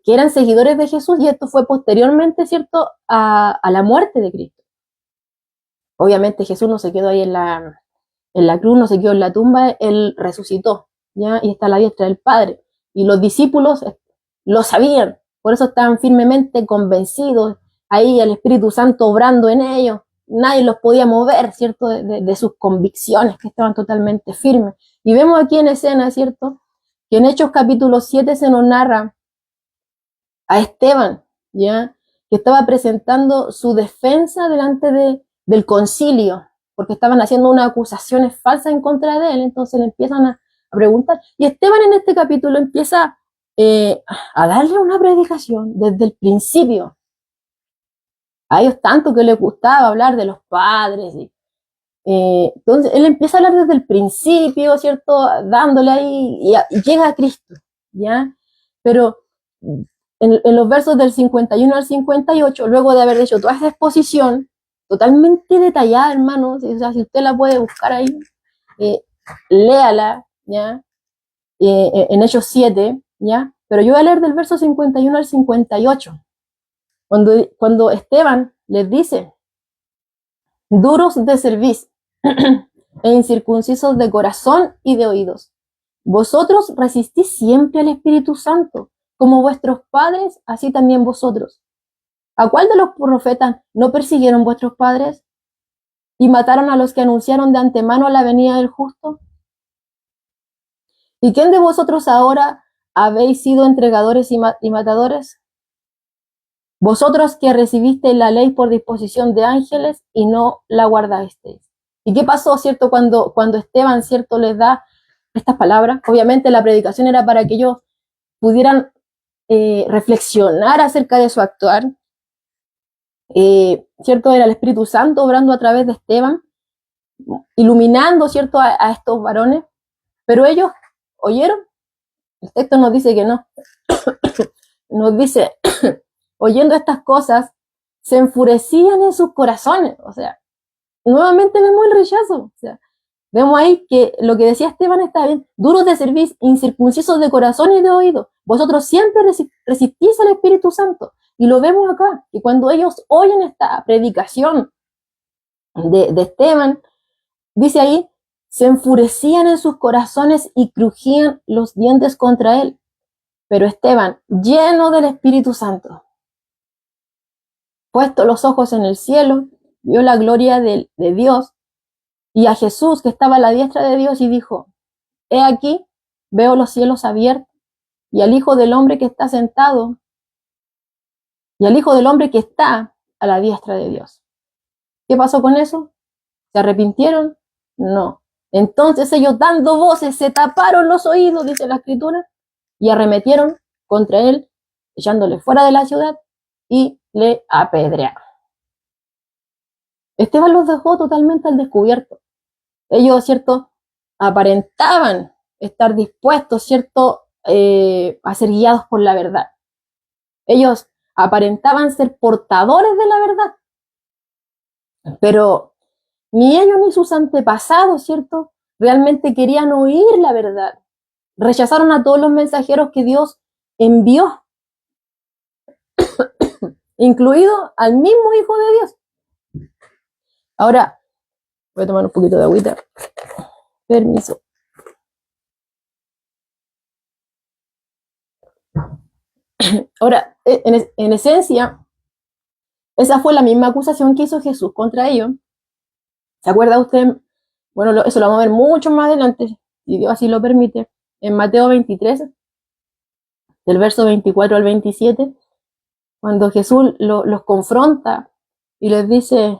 eran seguidores de Jesús, y esto fue posteriormente, ¿cierto?, a la muerte de Cristo. Obviamente Jesús no se quedó ahí en la cruz, no se quedó en la tumba, Él resucitó, ¿ya?, y está a la diestra del Padre. Y los discípulos lo sabían, por eso estaban firmemente convencidos, ahí el Espíritu Santo obrando en ellos. Nadie los podía mover, ¿cierto?, de sus convicciones, que estaban totalmente firmes. Y vemos aquí en escena, ¿cierto?, que en Hechos capítulo 7 se nos narra a Esteban, ¿ya?, que estaba presentando su defensa delante del concilio, porque estaban haciendo unas acusaciones falsas en contra de él. Entonces le empiezan a preguntar, y Esteban en este capítulo empieza a darle una predicación desde el principio. A ellos tanto que les gustaba hablar de los padres, entonces él empieza a hablar desde el principio, ¿cierto?, dándole ahí, y llega a Cristo, ¿ya? Pero en los versos del 51 al 58, luego de haber hecho toda esa exposición totalmente detallada, hermanos, o sea, si usted la puede buscar ahí, léala, ¿ya?, en Hechos 7, ¿ya? Pero yo voy a leer del verso 51 al 58, cuando Esteban les dice duros de cerviz e incircuncisos de corazón y de oídos. Vosotros resistís siempre al Espíritu Santo, como vuestros padres, así también vosotros. ¿A cuál de los profetas no persiguieron vuestros padres y mataron a los que anunciaron de antemano la venida del justo? ¿Y quién de vosotros ahora habéis sido entregadores y matadores? Vosotros que recibisteis la ley por disposición de ángeles y no la guardasteis. ¿Y qué pasó, cierto, cuando Esteban, cierto, les da estas palabras? Obviamente la predicación era para que ellos pudieran reflexionar acerca de su actuar. Cierto, era el Espíritu Santo obrando a través de Esteban, iluminando, cierto, a estos varones, pero ellos oyeron. El texto nos dice que no. Nos dice, oyendo estas cosas, se enfurecían en sus corazones. O sea, nuevamente vemos el rechazo. O sea, vemos ahí que lo que decía Esteban está bien. Duros de cerviz, incircuncisos de corazón y de oído. Vosotros siempre resistís al Espíritu Santo. Y lo vemos acá. Y cuando ellos oyen esta predicación de Esteban, dice ahí, se enfurecían en sus corazones y crujían los dientes contra él. Pero Esteban, lleno del Espíritu Santo, puesto los ojos en el cielo, vio la gloria de Dios y a Jesús que estaba a la diestra de Dios y dijo, he aquí, veo los cielos abiertos y al Hijo del Hombre que está sentado y al Hijo del Hombre que está a la diestra de Dios. ¿Qué pasó con eso? ¿Se arrepintieron? No. Entonces ellos dando voces se taparon los oídos, dice la Escritura, y arremetieron contra él, echándole fuera de la ciudad y le apedrearon. Esteban los dejó totalmente al descubierto. Ellos, cierto, aparentaban estar dispuestos, cierto, a ser guiados por la verdad. Ellos aparentaban ser portadores de la verdad, pero ni ellos ni sus antepasados, cierto, realmente querían oír la verdad. Rechazaron a todos los mensajeros que Dios envió, incluido al mismo Hijo de Dios. Ahora, voy a tomar un poquito de agüita. Permiso. Ahora, en esencia, esa fue la misma acusación que hizo Jesús contra ellos. ¿Se acuerda usted? Bueno, eso lo vamos a ver mucho más adelante, si Dios así lo permite, en Mateo 23, del verso 24 al 27, cuando Jesús los confronta y les dice,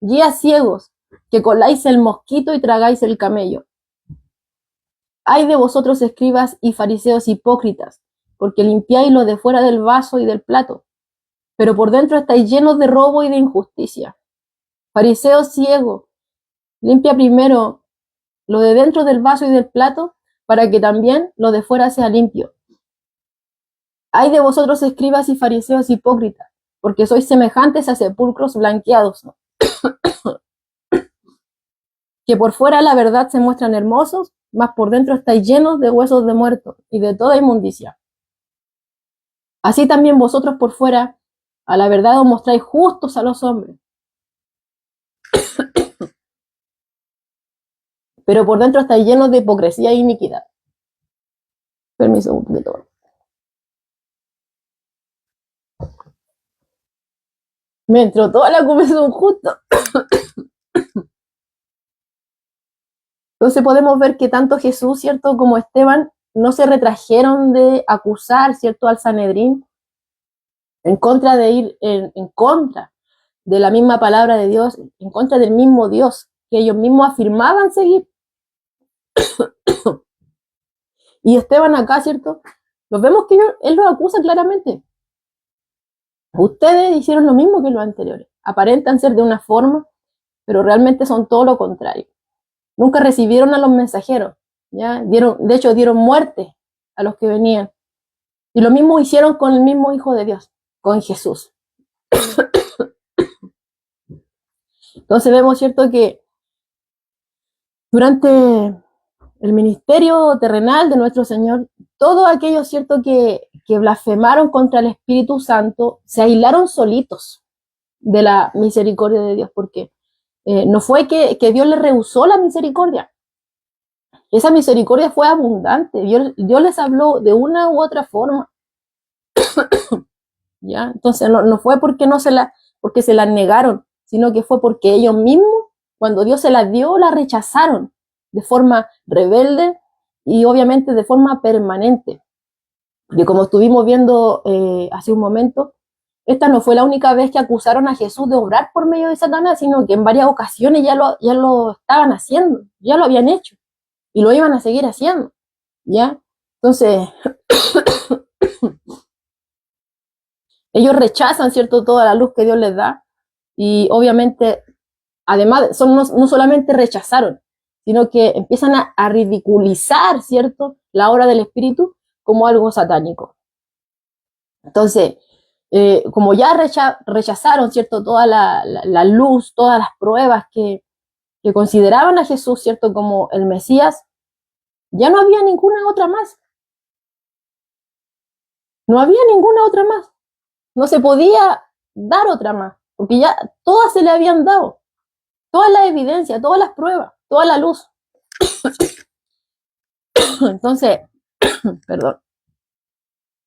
guías ciegos, que coláis el mosquito y tragáis el camello. Ay de vosotros, escribas y fariseos hipócritas, porque limpiáis lo de fuera del vaso y del plato, pero por dentro estáis llenos de robo y de injusticia. Fariseo ciego, limpia primero lo de dentro del vaso y del plato, para que también lo de fuera sea limpio. Ay de vosotros, escribas y fariseos hipócritas, porque sois semejantes a sepulcros blanqueados, ¿no? Que por fuera la verdad se muestran hermosos, mas por dentro estáis llenos de huesos de muertos y de toda inmundicia. Así también vosotros por fuera a la verdad os mostráis justos a los hombres, pero por dentro estáis llenos de hipocresía e iniquidad. Permiso un poquito. Me entró toda la comezón justo. Entonces podemos ver que tanto Jesús, cierto, como Esteban no se retrajeron de acusar, cierto, al Sanedrín en contra de ir en contra de la misma palabra de Dios, en contra del mismo Dios que ellos mismos afirmaban seguir. Y Esteban acá, cierto, los vemos que él los acusa claramente. Ustedes hicieron lo mismo que los anteriores, aparentan ser de una forma, pero realmente son todo lo contrario. Nunca recibieron a los mensajeros, ¿ya? De hecho, dieron muerte a los que venían. Y lo mismo hicieron con el mismo Hijo de Dios, con Jesús. Entonces vemos, cierto, que durante el ministerio terrenal de nuestro Señor, todos aquellos, cierto, que blasfemaron contra el Espíritu Santo, se aislaron solitos. de la misericordia de Dios, porque no fue que Dios le rehusó la misericordia. Esa misericordia fue abundante. Dios les habló de una u otra forma. ¿Ya? Entonces no fue porque se la negaron, sino que fue porque ellos mismos, cuando Dios se la dio, la rechazaron de forma rebelde y obviamente de forma permanente. Y como estuvimos viendo hace un momento, esta no fue la única vez que acusaron a Jesús de obrar por medio de Satanás, sino que en varias ocasiones ya lo estaban haciendo, ya lo habían hecho y lo iban a seguir haciendo, ¿ya? Entonces, ellos rechazan, ¿cierto?, toda la luz que Dios les da y obviamente, además, no solamente rechazaron, sino que empiezan a ridiculizar, ¿cierto?, la obra del Espíritu como algo satánico. Entonces, como ya rechazaron, ¿cierto?, toda la luz, todas las pruebas que consideraban a Jesús, ¿cierto?, como el Mesías, ya no había ninguna otra más. No había ninguna otra más. No se podía dar otra más, porque ya todas se le habían dado. Toda la evidencia, todas las pruebas, toda la luz. Entonces, perdón,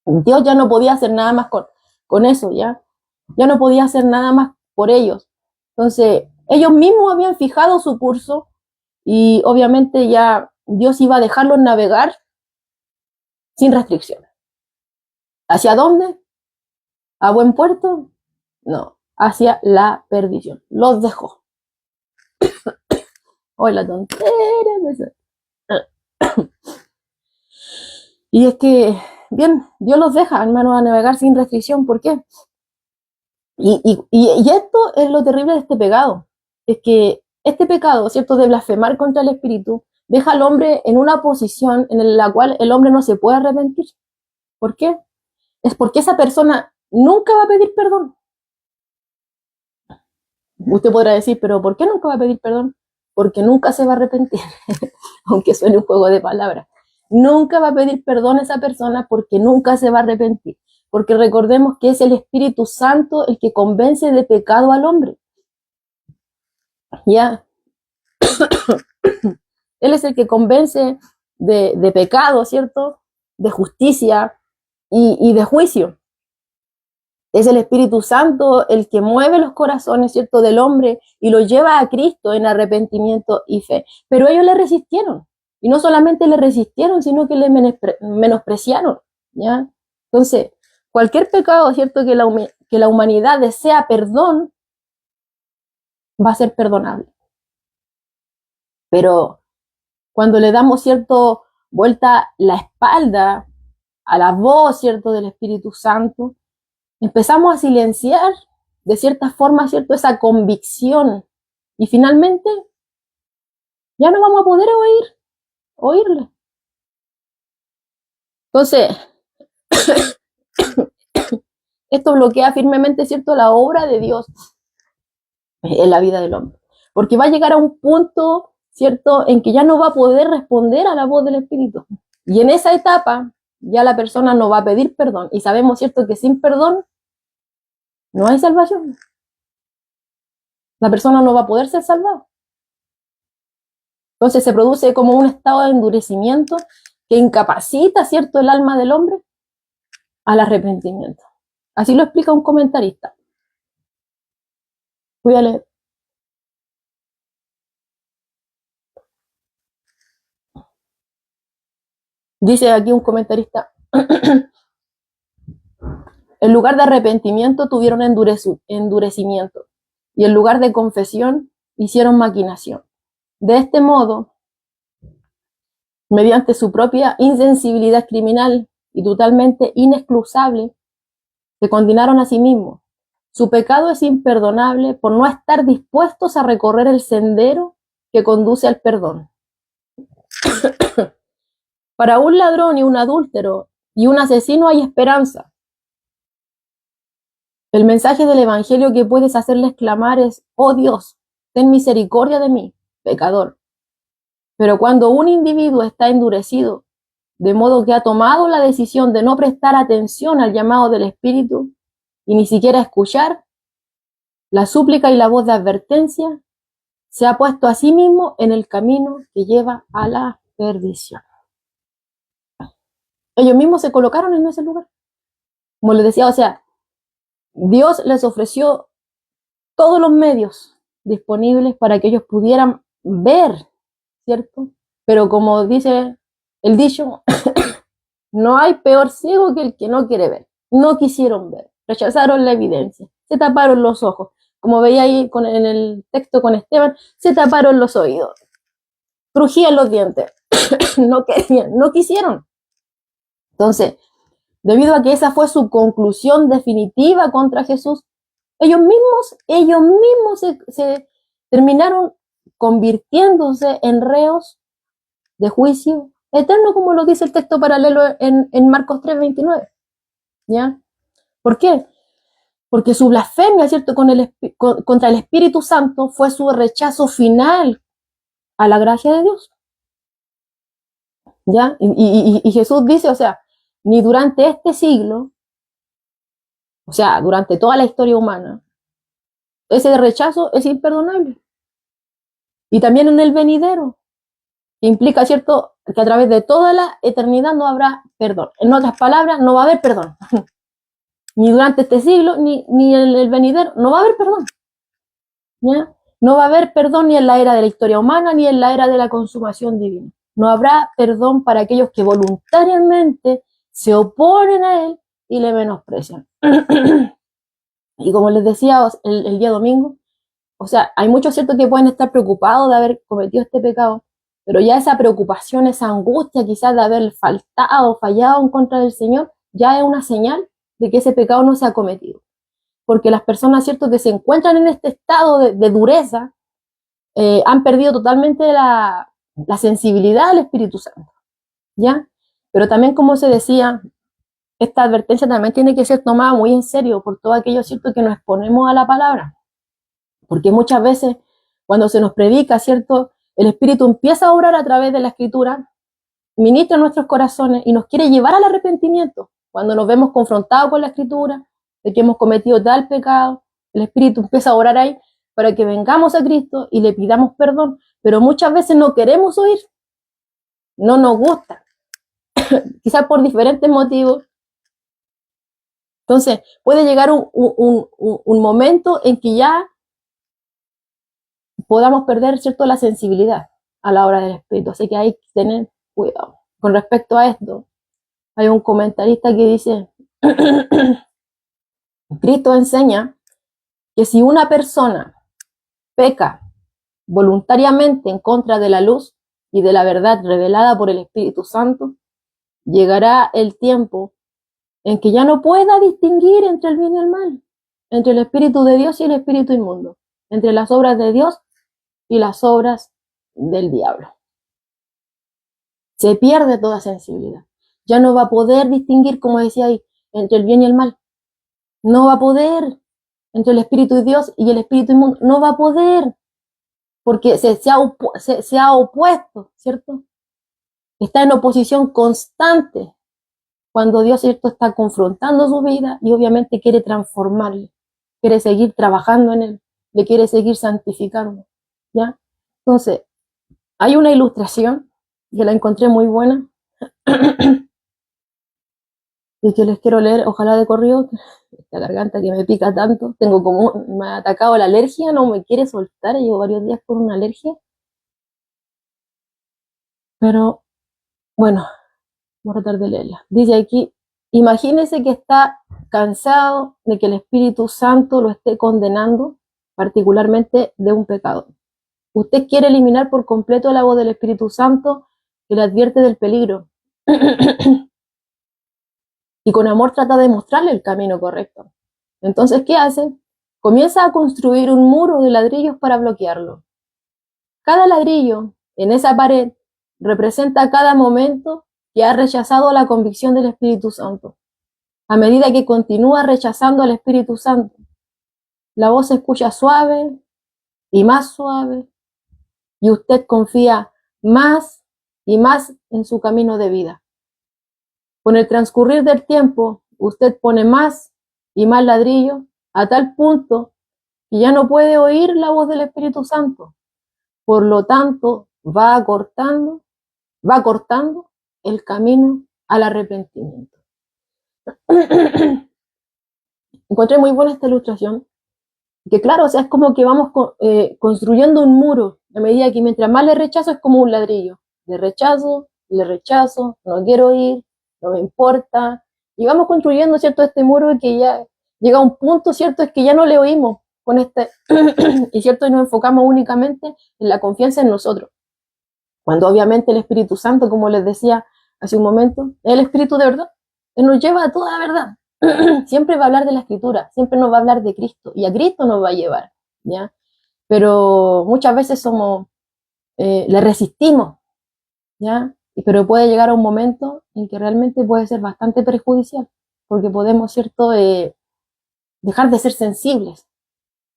Dios ya no podía hacer nada más con eso, ya no podía hacer nada más por ellos. Entonces, ellos mismos habían fijado su curso y obviamente ya Dios iba a dejarlos navegar sin restricciones. ¿Hacia dónde? ¿A buen puerto? No, hacia la perdición. Los dejó. Hoy la tontera. Y es que, bien, Dios los deja, hermano, a navegar sin restricción. ¿Por qué? Y esto es lo terrible de este pecado. Es que este pecado, ¿cierto?, de blasfemar contra el Espíritu, deja al hombre en una posición en la cual el hombre no se puede arrepentir. ¿Por qué? Es porque esa persona nunca va a pedir perdón. Usted podrá decir, pero ¿por qué nunca va a pedir perdón? Porque nunca se va a arrepentir, aunque suene un juego de palabras. Nunca va a pedir perdón a esa persona porque nunca se va a arrepentir. Porque recordemos que es el Espíritu Santo el que convence de pecado al hombre. ¿Ya? Él es el que convence de pecado, ¿cierto? De justicia y de juicio. Es el Espíritu Santo el que mueve los corazones, ¿cierto?, del hombre y lo lleva a Cristo en arrepentimiento y fe. Pero ellos le resistieron. Y no solamente le resistieron, sino que le menospreciaron, ¿ya? Entonces, cualquier pecado, ¿cierto?, que la humanidad desea perdón, va a ser perdonable. Pero cuando le damos, ¿cierto?, vuelta la espalda a la voz, ¿cierto?, del Espíritu Santo, empezamos a silenciar de cierta forma, ¿cierto?, esa convicción y finalmente ya no vamos a poder oírle. Entonces, esto bloquea firmemente, ¿cierto?, la obra de Dios en la vida del hombre, porque va a llegar a un punto, ¿cierto?, en que ya no va a poder responder a la voz del Espíritu. Y en esa etapa ya la persona no va a pedir perdón y sabemos, ¿cierto?, que sin perdón no hay salvación. La persona no va a poder ser salvada. Entonces se produce como un estado de endurecimiento que incapacita, ¿cierto?, el alma del hombre al arrepentimiento. Así lo explica un comentarista. Voy a leer. Dice aquí un comentarista, en lugar de arrepentimiento tuvieron endurecimiento y en lugar de confesión hicieron maquinación. De este modo, mediante su propia insensibilidad criminal y totalmente inexcusable, se condenaron a sí mismos. Su pecado es imperdonable por no estar dispuestos a recorrer el sendero que conduce al perdón. Para un ladrón y un adúltero y un asesino hay esperanza. El mensaje del Evangelio que puedes hacerles clamar es: oh Dios, ten misericordia de mí, pecador. Pero cuando un individuo está endurecido, de modo que ha tomado la decisión de no prestar atención al llamado del Espíritu y ni siquiera escuchar, la súplica y la voz de advertencia, se ha puesto a sí mismo en el camino que lleva a la perdición. Ellos mismos se colocaron en ese lugar. Como les decía, o sea, Dios les ofreció todos los medios disponibles para que ellos pudieran ver, ¿cierto? Pero como dice el dicho, no hay peor ciego que el que no quiere ver. No quisieron ver, rechazaron la evidencia, se taparon los ojos. Como veía ahí en el texto con Esteban, se taparon los oídos, crujían los dientes, no querían, no quisieron. Entonces, debido a que esa fue su conclusión definitiva contra Jesús, ellos mismos se terminaron convirtiéndose en reos de juicio eterno, como lo dice el texto paralelo en Marcos 3:29. ¿Ya? ¿Por qué? Porque su blasfemia, ¿cierto?, contra el Espíritu Santo fue su rechazo final a la gracia de Dios. ¿Ya? Y Jesús dice, o sea, ni durante este siglo, o sea, durante toda la historia humana, ese rechazo es imperdonable. Y también en el venidero, que implica, ¿cierto?, que a través de toda la eternidad no habrá perdón. En otras palabras, no va a haber perdón. Ni durante este siglo, ni en el venidero, no va a haber perdón. ¿Ya? No va a haber perdón ni en la era de la historia humana, ni en la era de la consumación divina. No habrá perdón para aquellos que voluntariamente se oponen a él y le menosprecian. Y como les decía el día domingo, o sea, hay muchos, ¿cierto?, que pueden estar preocupados de haber cometido este pecado, pero ya esa preocupación, esa angustia quizás de haber faltado, fallado en contra del Señor, ya es una señal de que ese pecado no se ha cometido. Porque las personas, ¿cierto?, que se encuentran en este estado de dureza, han perdido totalmente la sensibilidad al Espíritu Santo, ¿ya? Pero también, como se decía, esta advertencia también tiene que ser tomada muy en serio por todo aquello, ¿cierto?, que nos exponemos a la palabra. Porque muchas veces, cuando se nos predica, ¿cierto?, el Espíritu empieza a obrar a través de la Escritura, ministra nuestros corazones y nos quiere llevar al arrepentimiento. Cuando nos vemos confrontados con la Escritura, de que hemos cometido tal pecado, el Espíritu empieza a orar ahí para que vengamos a Cristo y le pidamos perdón, pero muchas veces no queremos oír, no nos gusta, quizás por diferentes motivos. Entonces, puede llegar un momento en que ya podamos perder, ¿cierto?, la sensibilidad a la obra del Espíritu, así que hay que tener cuidado. Con respecto a esto, hay un comentarista que dice, Cristo enseña que si una persona peca voluntariamente en contra de la luz y de la verdad revelada por el Espíritu Santo, llegará el tiempo en que ya no pueda distinguir entre el bien y el mal, entre el Espíritu de Dios y el Espíritu inmundo, entre las obras de Dios y las obras del diablo. Se pierde toda sensibilidad. Ya no va a poder distinguir, como decía ahí, entre el bien y el mal. No va a poder, entre el Espíritu de Dios y el Espíritu inmundo. No va a poder, porque se ha opuesto, ¿cierto? Está en oposición constante cuando Dios, ¿cierto?, está confrontando su vida y obviamente quiere transformarle, quiere seguir trabajando en él, le quiere seguir santificando, ¿ya? Entonces, hay una ilustración que la encontré muy buena y que les quiero leer, ojalá de corrido, esta garganta que me pica tanto, me ha atacado la alergia, no me quiere soltar, llevo varios días con una alergia, pero bueno, voy a tratar de leerla. Dice aquí, imagínese que está cansado de que el Espíritu Santo lo esté condenando, particularmente de un pecado. Usted quiere eliminar por completo la voz del Espíritu Santo que le advierte del peligro. Y con amor trata de mostrarle el camino correcto. Entonces, ¿qué hace? Comienza a construir un muro de ladrillos para bloquearlo. Cada ladrillo en esa pared representa cada momento que ha rechazado la convicción del Espíritu Santo. A medida que continúa rechazando al Espíritu Santo, la voz se escucha suave y más suave, y usted confía más y más en su camino de vida. Con el transcurrir del tiempo, usted pone más y más ladrillos a tal punto que ya no puede oír la voz del Espíritu Santo. Por lo tanto, va cortando el camino al arrepentimiento. Encontré muy buena esta ilustración, que claro, o sea, es como que vamos construyendo un muro, a medida que mientras más le rechazo es como un ladrillo. Le rechazo, no quiero ir, no me importa, y vamos construyendo, ¿cierto?, este muro que ya llega a un punto, ¿cierto?, es que ya no le oímos con este, y cierto, y nos enfocamos únicamente en la confianza en nosotros. Cuando obviamente el Espíritu Santo, como les decía hace un momento, el Espíritu de verdad, Él nos lleva a toda la verdad. Siempre va a hablar de la Escritura, siempre nos va a hablar de Cristo, y a Cristo nos va a llevar, ¿ya? Pero muchas veces le resistimos, ¿ya? Pero puede llegar a un momento en que realmente puede ser bastante perjudicial, porque podemos, ¿cierto?, dejar de ser sensibles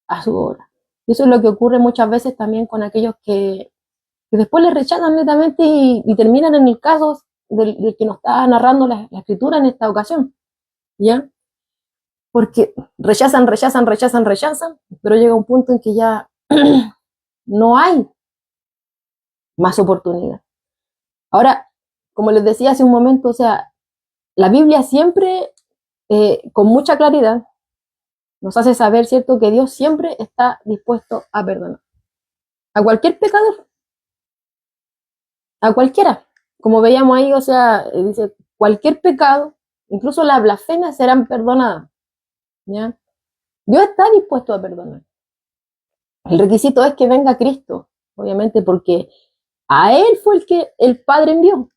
a su obra. Y eso es lo que ocurre muchas veces también con aquellos que después le rechazan netamente y terminan en el caso del que nos está narrando la Escritura en esta ocasión, ¿ya? Porque rechazan, pero llega un punto en que ya no hay más oportunidad. Ahora, como les decía hace un momento, o sea, la Biblia siempre, con mucha claridad, nos hace saber, ¿cierto?, que Dios siempre está dispuesto a perdonar a cualquier pecador, a cualquiera. Como veíamos ahí, o sea, dice, cualquier pecado, incluso las blasfemias serán perdonadas, ¿ya? Dios está dispuesto a perdonar. El requisito es que venga Cristo, obviamente, porque a Él fue el que el Padre envió.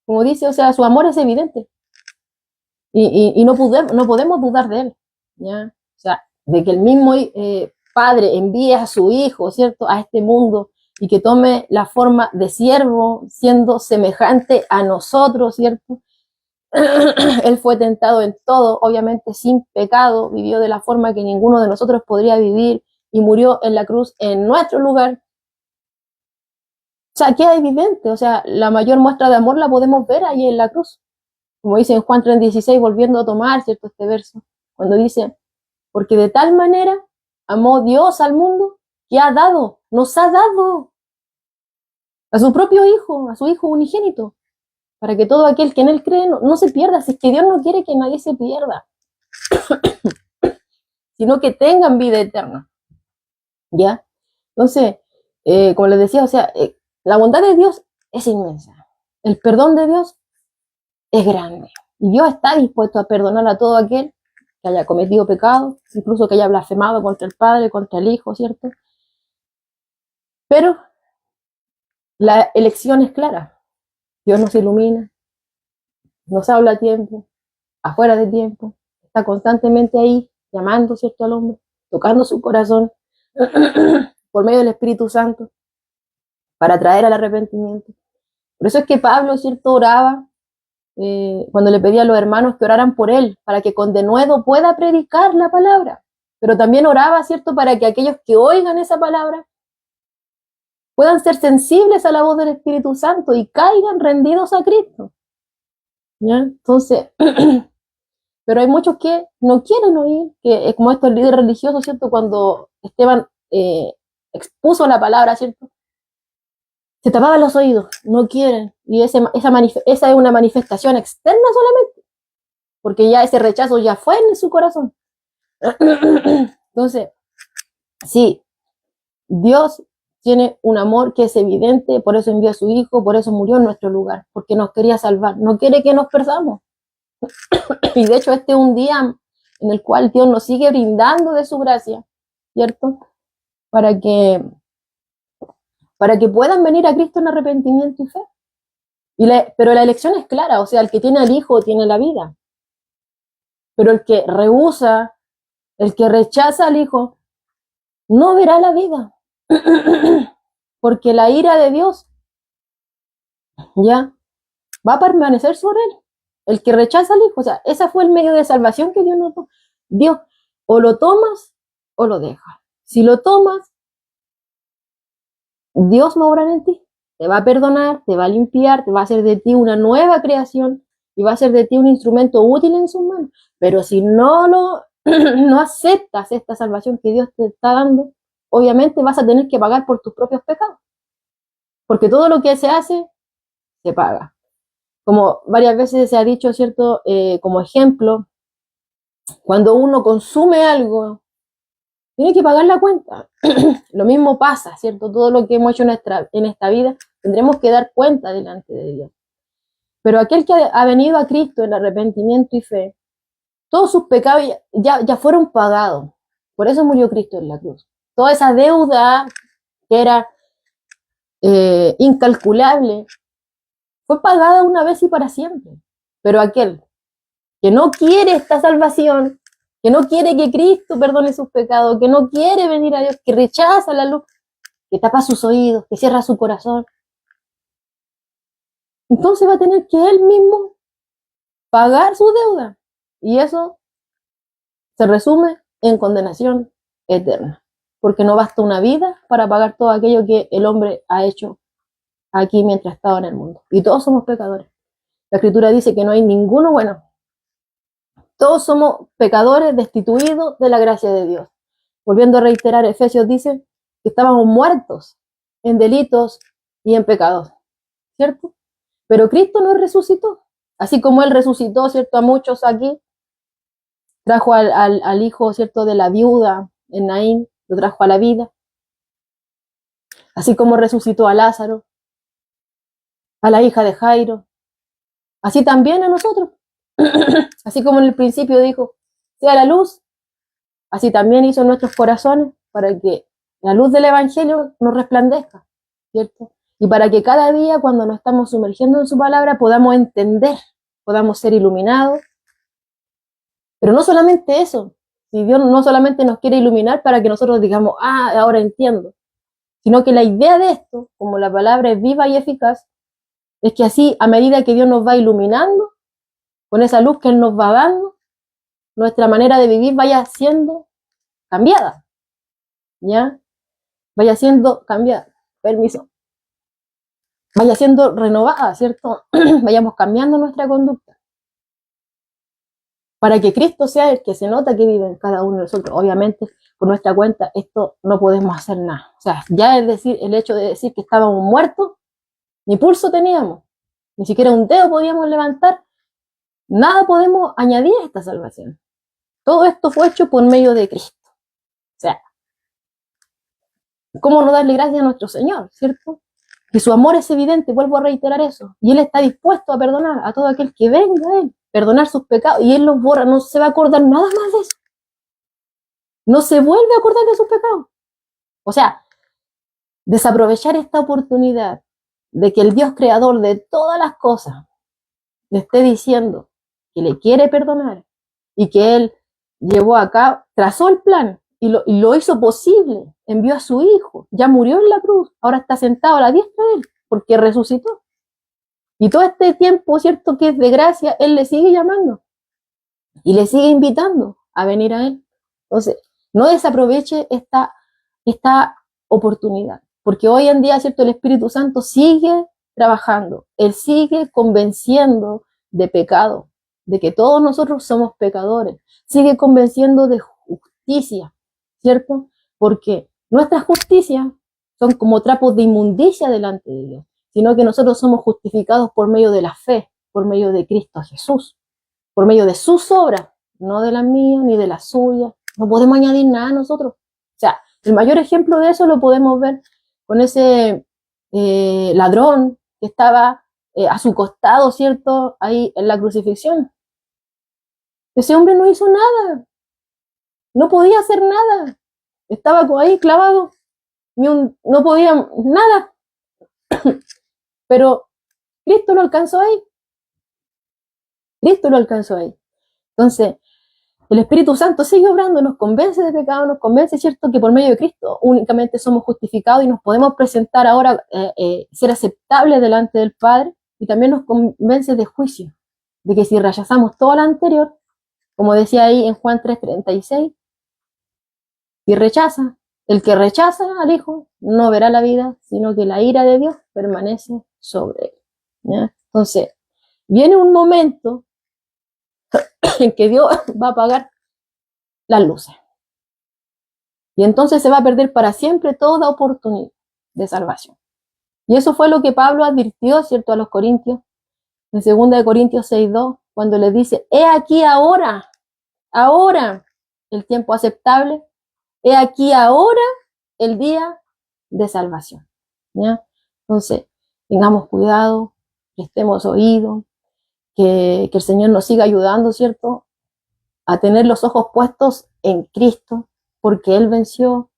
Como dice, o sea, su amor es evidente. Y no podemos dudar de Él, ¿ya? O sea, de que el mismo Padre envíe a su Hijo, ¿cierto?, a este mundo y que tome la forma de siervo, siendo semejante a nosotros, ¿cierto? Él fue tentado en todo, obviamente sin pecado, vivió de la forma que ninguno de nosotros podría vivir y murió en la cruz en nuestro lugar. O sea, queda evidente, o sea, la mayor muestra de amor la podemos ver ahí en la cruz. Como dice en Juan 3:16, volviendo a tomar, ¿cierto?, este verso, cuando dice, porque de tal manera amó Dios al mundo que nos ha dado a su propio Hijo, a su Hijo unigénito, para que todo aquel que en Él cree no se pierda. Si es que Dios no quiere que nadie se pierda, sino que tengan vida eterna, ¿ya? Entonces, como les decía, o sea, la bondad de Dios es inmensa, el perdón de Dios es grande, y Dios está dispuesto a perdonar a todo aquel que haya cometido pecado, incluso que haya blasfemado contra el Padre, contra el Hijo, ¿cierto? Pero la elección es clara. Dios nos ilumina, nos habla a tiempo, afuera de tiempo, está constantemente ahí, llamando, ¿cierto?, al hombre, tocando su corazón por medio del Espíritu Santo para traer al arrepentimiento. Por eso es que Pablo, ¿cierto?, oraba cuando le pedía a los hermanos que oraran por él, para que con denuedo pueda predicar la palabra. Pero también oraba, ¿cierto?, para que aquellos que oigan esa palabra puedan ser sensibles a la voz del Espíritu Santo y caigan rendidos a Cristo, ¿ya? Entonces, pero hay muchos que no quieren oír, que es como estos líderes religiosos, ¿cierto?, cuando Esteban expuso la palabra, ¿cierto?, se tapaban los oídos, no quieren, y esa es una manifestación externa solamente, porque ya ese rechazo ya fue en su corazón. Entonces, sí, Dios tiene un amor que es evidente, por eso envió a su Hijo, por eso murió en nuestro lugar, porque nos quería salvar, no quiere que nos perdamos. Y de hecho este es un día en el cual Dios nos sigue brindando de su gracia, ¿cierto? Para que puedan venir a Cristo en arrepentimiento y fe. Pero la elección es clara, o sea, el que tiene al Hijo tiene la vida. Pero el que rehúsa, el que rechaza al Hijo, no verá la vida. Porque la ira de Dios ya va a permanecer sobre él. El que rechaza al Hijo, o sea, ese fue el medio de salvación que Dios nos dio. Dios, o lo tomas o lo dejas. Si lo tomas, Dios va a obrar en ti, te va a perdonar, te va a limpiar, te va a hacer de ti una nueva creación y va a hacer de ti un instrumento útil en sus manos. Pero si no lo no aceptas esta salvación que Dios te está dando, obviamente vas a tener que pagar por tus propios pecados. Porque todo lo que se hace, se paga. Como varias veces se ha dicho, ¿cierto? Como ejemplo, cuando uno consume algo, tiene que pagar la cuenta. Lo mismo pasa, ¿cierto? Todo lo que hemos hecho en esta vida, tendremos que dar cuenta delante de Dios. Pero aquel que ha venido a Cristo en arrepentimiento y fe, todos sus pecados ya fueron pagados. Por eso murió Cristo en la cruz. Toda esa deuda que era incalculable, fue pagada una vez y para siempre. Pero aquel que no quiere esta salvación, que no quiere que Cristo perdone sus pecados, que no quiere venir a Dios, que rechaza la luz, que tapa sus oídos, que cierra su corazón, entonces va a tener que él mismo pagar su deuda. Y eso se resume en condenación eterna. Porque no basta una vida para pagar todo aquello que el hombre ha hecho aquí mientras estaba en el mundo. Y todos somos pecadores. La Escritura dice que no hay ninguno bueno. Todos somos pecadores destituidos de la gracia de Dios. Volviendo a reiterar, Efesios dice que estábamos muertos en delitos y en pecados, ¿cierto? Pero Cristo nos resucitó. Así como Él resucitó, ¿cierto? A muchos aquí, trajo al hijo, ¿cierto? De la viuda en Naín, lo trajo a la vida. Así como resucitó a Lázaro, a la hija de Jairo, así también a nosotros. Así como en el principio dijo, sea la luz, así también hizo en nuestros corazones para que la luz del Evangelio nos resplandezca, ¿cierto? Y para que cada día cuando nos estamos sumergiendo en su palabra podamos entender, podamos ser iluminados. Pero no solamente eso, si Dios no solamente nos quiere iluminar para que nosotros digamos, ahora entiendo, sino que la idea de esto, como la palabra es viva y eficaz, es que así, a medida que Dios nos va iluminando, con esa luz que Él nos va dando, nuestra manera de vivir vaya siendo cambiada, ¿ya? Vaya siendo cambiada, permiso, vaya siendo renovada, ¿cierto? Vayamos cambiando nuestra conducta. Para que Cristo sea el que se nota que vive en cada uno de nosotros. Obviamente, por nuestra cuenta, esto no podemos hacer nada. O sea, ya es decir, el hecho de decir que estábamos muertos, ni pulso teníamos, ni siquiera un dedo podíamos levantar, nada podemos añadir a esta salvación. Todo esto fue hecho por medio de Cristo. O sea, ¿cómo no darle gracias a nuestro Señor, cierto? Que su amor es evidente, vuelvo a reiterar eso, y Él está dispuesto a perdonar a todo aquel que venga a Él, perdonar sus pecados, y Él los borra, no se va a acordar nada más de eso. No se vuelve a acordar de sus pecados. O sea, desaprovechar esta oportunidad de que el Dios creador de todas las cosas le esté diciendo que le quiere perdonar y que Él llevó a cabo, trazó el plan y lo hizo posible, envió a su hijo, ya murió en la cruz, ahora está sentado a la diestra de Él porque resucitó. Y todo este tiempo, cierto, que es de gracia, Él le sigue llamando y le sigue invitando a venir a Él. Entonces, no desaproveche esta oportunidad, porque hoy en día, cierto, el Espíritu Santo sigue trabajando, Él sigue convenciendo de pecado, de que todos nosotros somos pecadores, sigue convenciendo de justicia, ¿cierto? Porque nuestras justicias son como trapos de inmundicia delante de Dios, sino que nosotros somos justificados por medio de la fe, por medio de Cristo Jesús, por medio de sus obras, no de las mías ni de las suyas. No podemos añadir nada a nosotros. O sea, el mayor ejemplo de eso lo podemos ver con ese ladrón que estaba a su costado, ¿cierto? Ahí en la crucifixión. Ese hombre no hizo nada, no podía hacer nada. Estaba ahí clavado, no podía nada. Pero Cristo lo alcanzó ahí. Cristo lo alcanzó ahí. Entonces, el Espíritu Santo sigue obrando, nos convence de pecado, nos convence, ¿cierto?, que por medio de Cristo únicamente somos justificados y nos podemos presentar ahora, ser aceptables delante del Padre, y también nos convence de juicio, de que si rechazamos todo lo anterior, como decía ahí en Juan 3:36, si rechaza, el que rechaza al Hijo no verá la vida, sino que la ira de Dios permanece sobre él, ¿ya? Entonces, viene un momento en que Dios va a pagar las luces. Y entonces se va a perder para siempre toda oportunidad de salvación. Y eso fue lo que Pablo advirtió, ¿cierto?, a los corintios, en 2 Corintios 6:2, cuando les dice, he aquí ahora el tiempo aceptable, he aquí ahora el día de salvación. ¿Ya? Entonces, tengamos cuidado, prestemos oído, que el Señor nos siga ayudando, ¿cierto?, a tener los ojos puestos en Cristo, porque Él venció.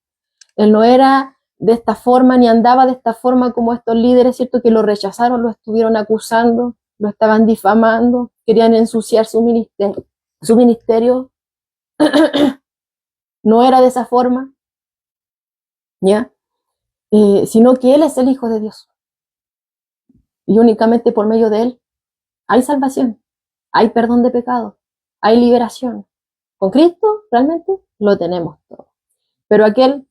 Él no era de esta forma, ni andaba de esta forma como estos líderes, ¿cierto?, que lo rechazaron, lo estuvieron acusando, lo estaban difamando, querían ensuciar su ministerio. No era de esa forma, ¿ya? Sino que Él es el Hijo de Dios. Y únicamente por medio de Él hay salvación, hay perdón de pecados, hay liberación. Con Cristo realmente lo tenemos todo. Pero aquel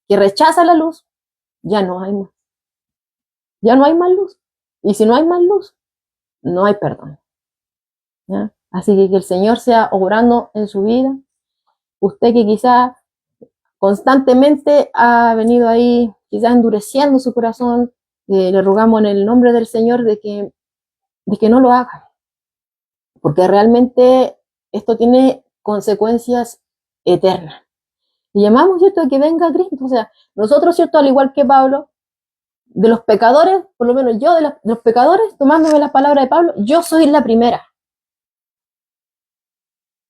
que rechaza la luz, ya no hay más. Ya no hay más luz. Y si no hay más luz, no hay perdón. ¿Ya? Así que el Señor sea obrando en su vida. Usted que quizá constantemente ha venido ahí, quizá endureciendo su corazón, le rogamos en el nombre del Señor de que no lo haga. Porque realmente esto tiene consecuencias eternas. Y llamamos, ¿cierto?, a que venga Cristo. O sea, nosotros, ¿cierto?, al igual que Pablo, de los pecadores, por lo menos yo de los pecadores, tomándome las palabras de Pablo, yo soy la primera.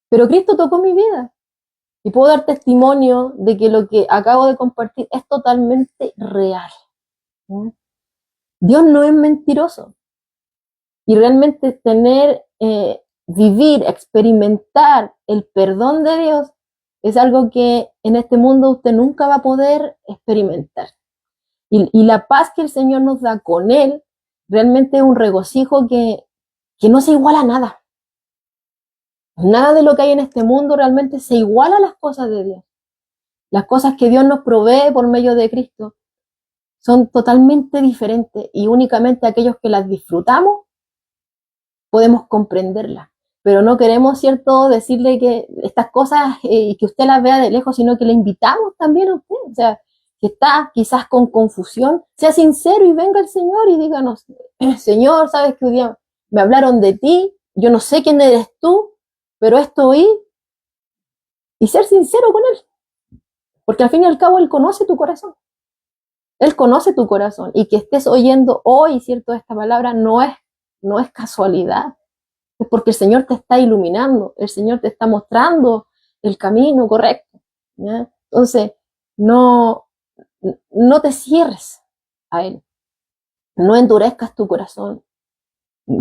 Pero Cristo tocó mi vida. Y puedo dar testimonio de que lo que acabo de compartir es totalmente real. ¿Sí? Dios no es mentiroso. Y realmente vivir, experimentar el perdón de Dios es algo que en este mundo usted nunca va a poder experimentar. Y la paz que el Señor nos da con Él realmente es un regocijo que no se iguala a nada. Nada de lo que hay en este mundo realmente se iguala a las cosas de Dios. Las cosas que Dios nos provee por medio de Cristo son totalmente diferentes y únicamente aquellos que las disfrutamos podemos comprenderlas. Pero no queremos, ¿cierto?, decirle que estas cosas y que usted las vea de lejos, sino que le invitamos también a usted. O sea, que está quizás con confusión, sea sincero y venga el Señor y díganos, Señor, sabes que un día me hablaron de ti, yo no sé quién eres tú, pero esto oí, y ser sincero con Él, porque al fin y al cabo Él conoce tu corazón. Él conoce tu corazón, y que estés oyendo hoy, ¿cierto?, esta palabra no es casualidad, es porque el Señor te está iluminando, el Señor te está mostrando el camino correcto, ¿ya? Entonces, no te cierres a Él, no endurezcas tu corazón,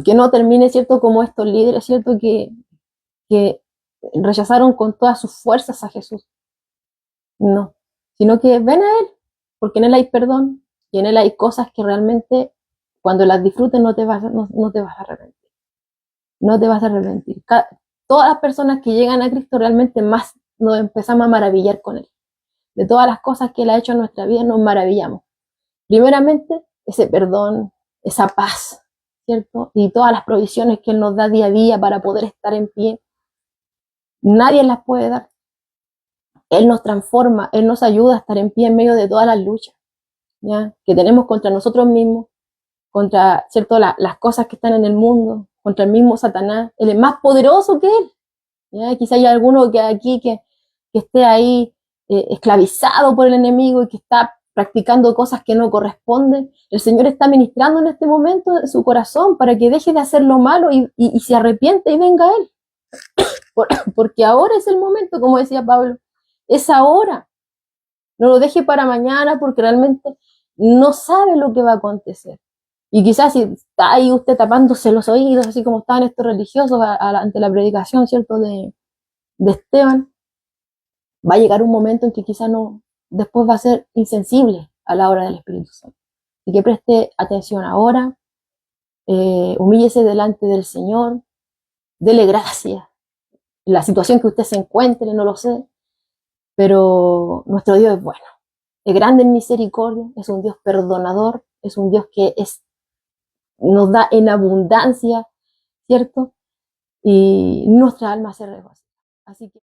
que no termine, ¿cierto?, como estos líderes, ¿cierto?, que rechazaron con todas sus fuerzas a Jesús. No, sino que ven a Él, porque en Él hay perdón, y en Él hay cosas que realmente cuando las disfrutes no te vas a arrepentir. No te vas a arrepentir. Todas las personas que llegan a Cristo realmente más nos empezamos a maravillar con Él. De todas las cosas que Él ha hecho en nuestra vida nos maravillamos. Primeramente, ese perdón, esa paz, ¿cierto? Y todas las provisiones que Él nos da día a día para poder estar en pie. Nadie las puede dar. Él nos transforma, Él nos ayuda a estar en pie en medio de todas las luchas, ¿ya?, que tenemos contra nosotros mismos, contra, ¿cierto?, las cosas que están en el mundo, contra el mismo Satanás. Él es más poderoso que Él, ¿ya? Quizá hay alguno que aquí que esté ahí esclavizado por el enemigo y que está practicando cosas que no corresponden. El Señor está ministrando en este momento en su corazón para que deje de hacer lo malo y se arrepiente y venga a Él. Porque ahora es el momento, como decía Pablo, es ahora. No lo deje para mañana porque realmente no sabe lo que va a acontecer. Y quizás si está ahí usted tapándose los oídos, así como estaban estos religiosos ante la predicación, ¿cierto?, de Esteban, va a llegar un momento en que quizás no, después va a ser insensible a la obra del Espíritu Santo. Y que preste atención ahora, humíllese delante del Señor, dele gracias. La situación que usted se encuentre, no lo sé, pero nuestro Dios es bueno, es grande en misericordia, es un Dios perdonador, es un Dios que nos da en abundancia, ¿cierto? Y nuestra alma se regocija. Así que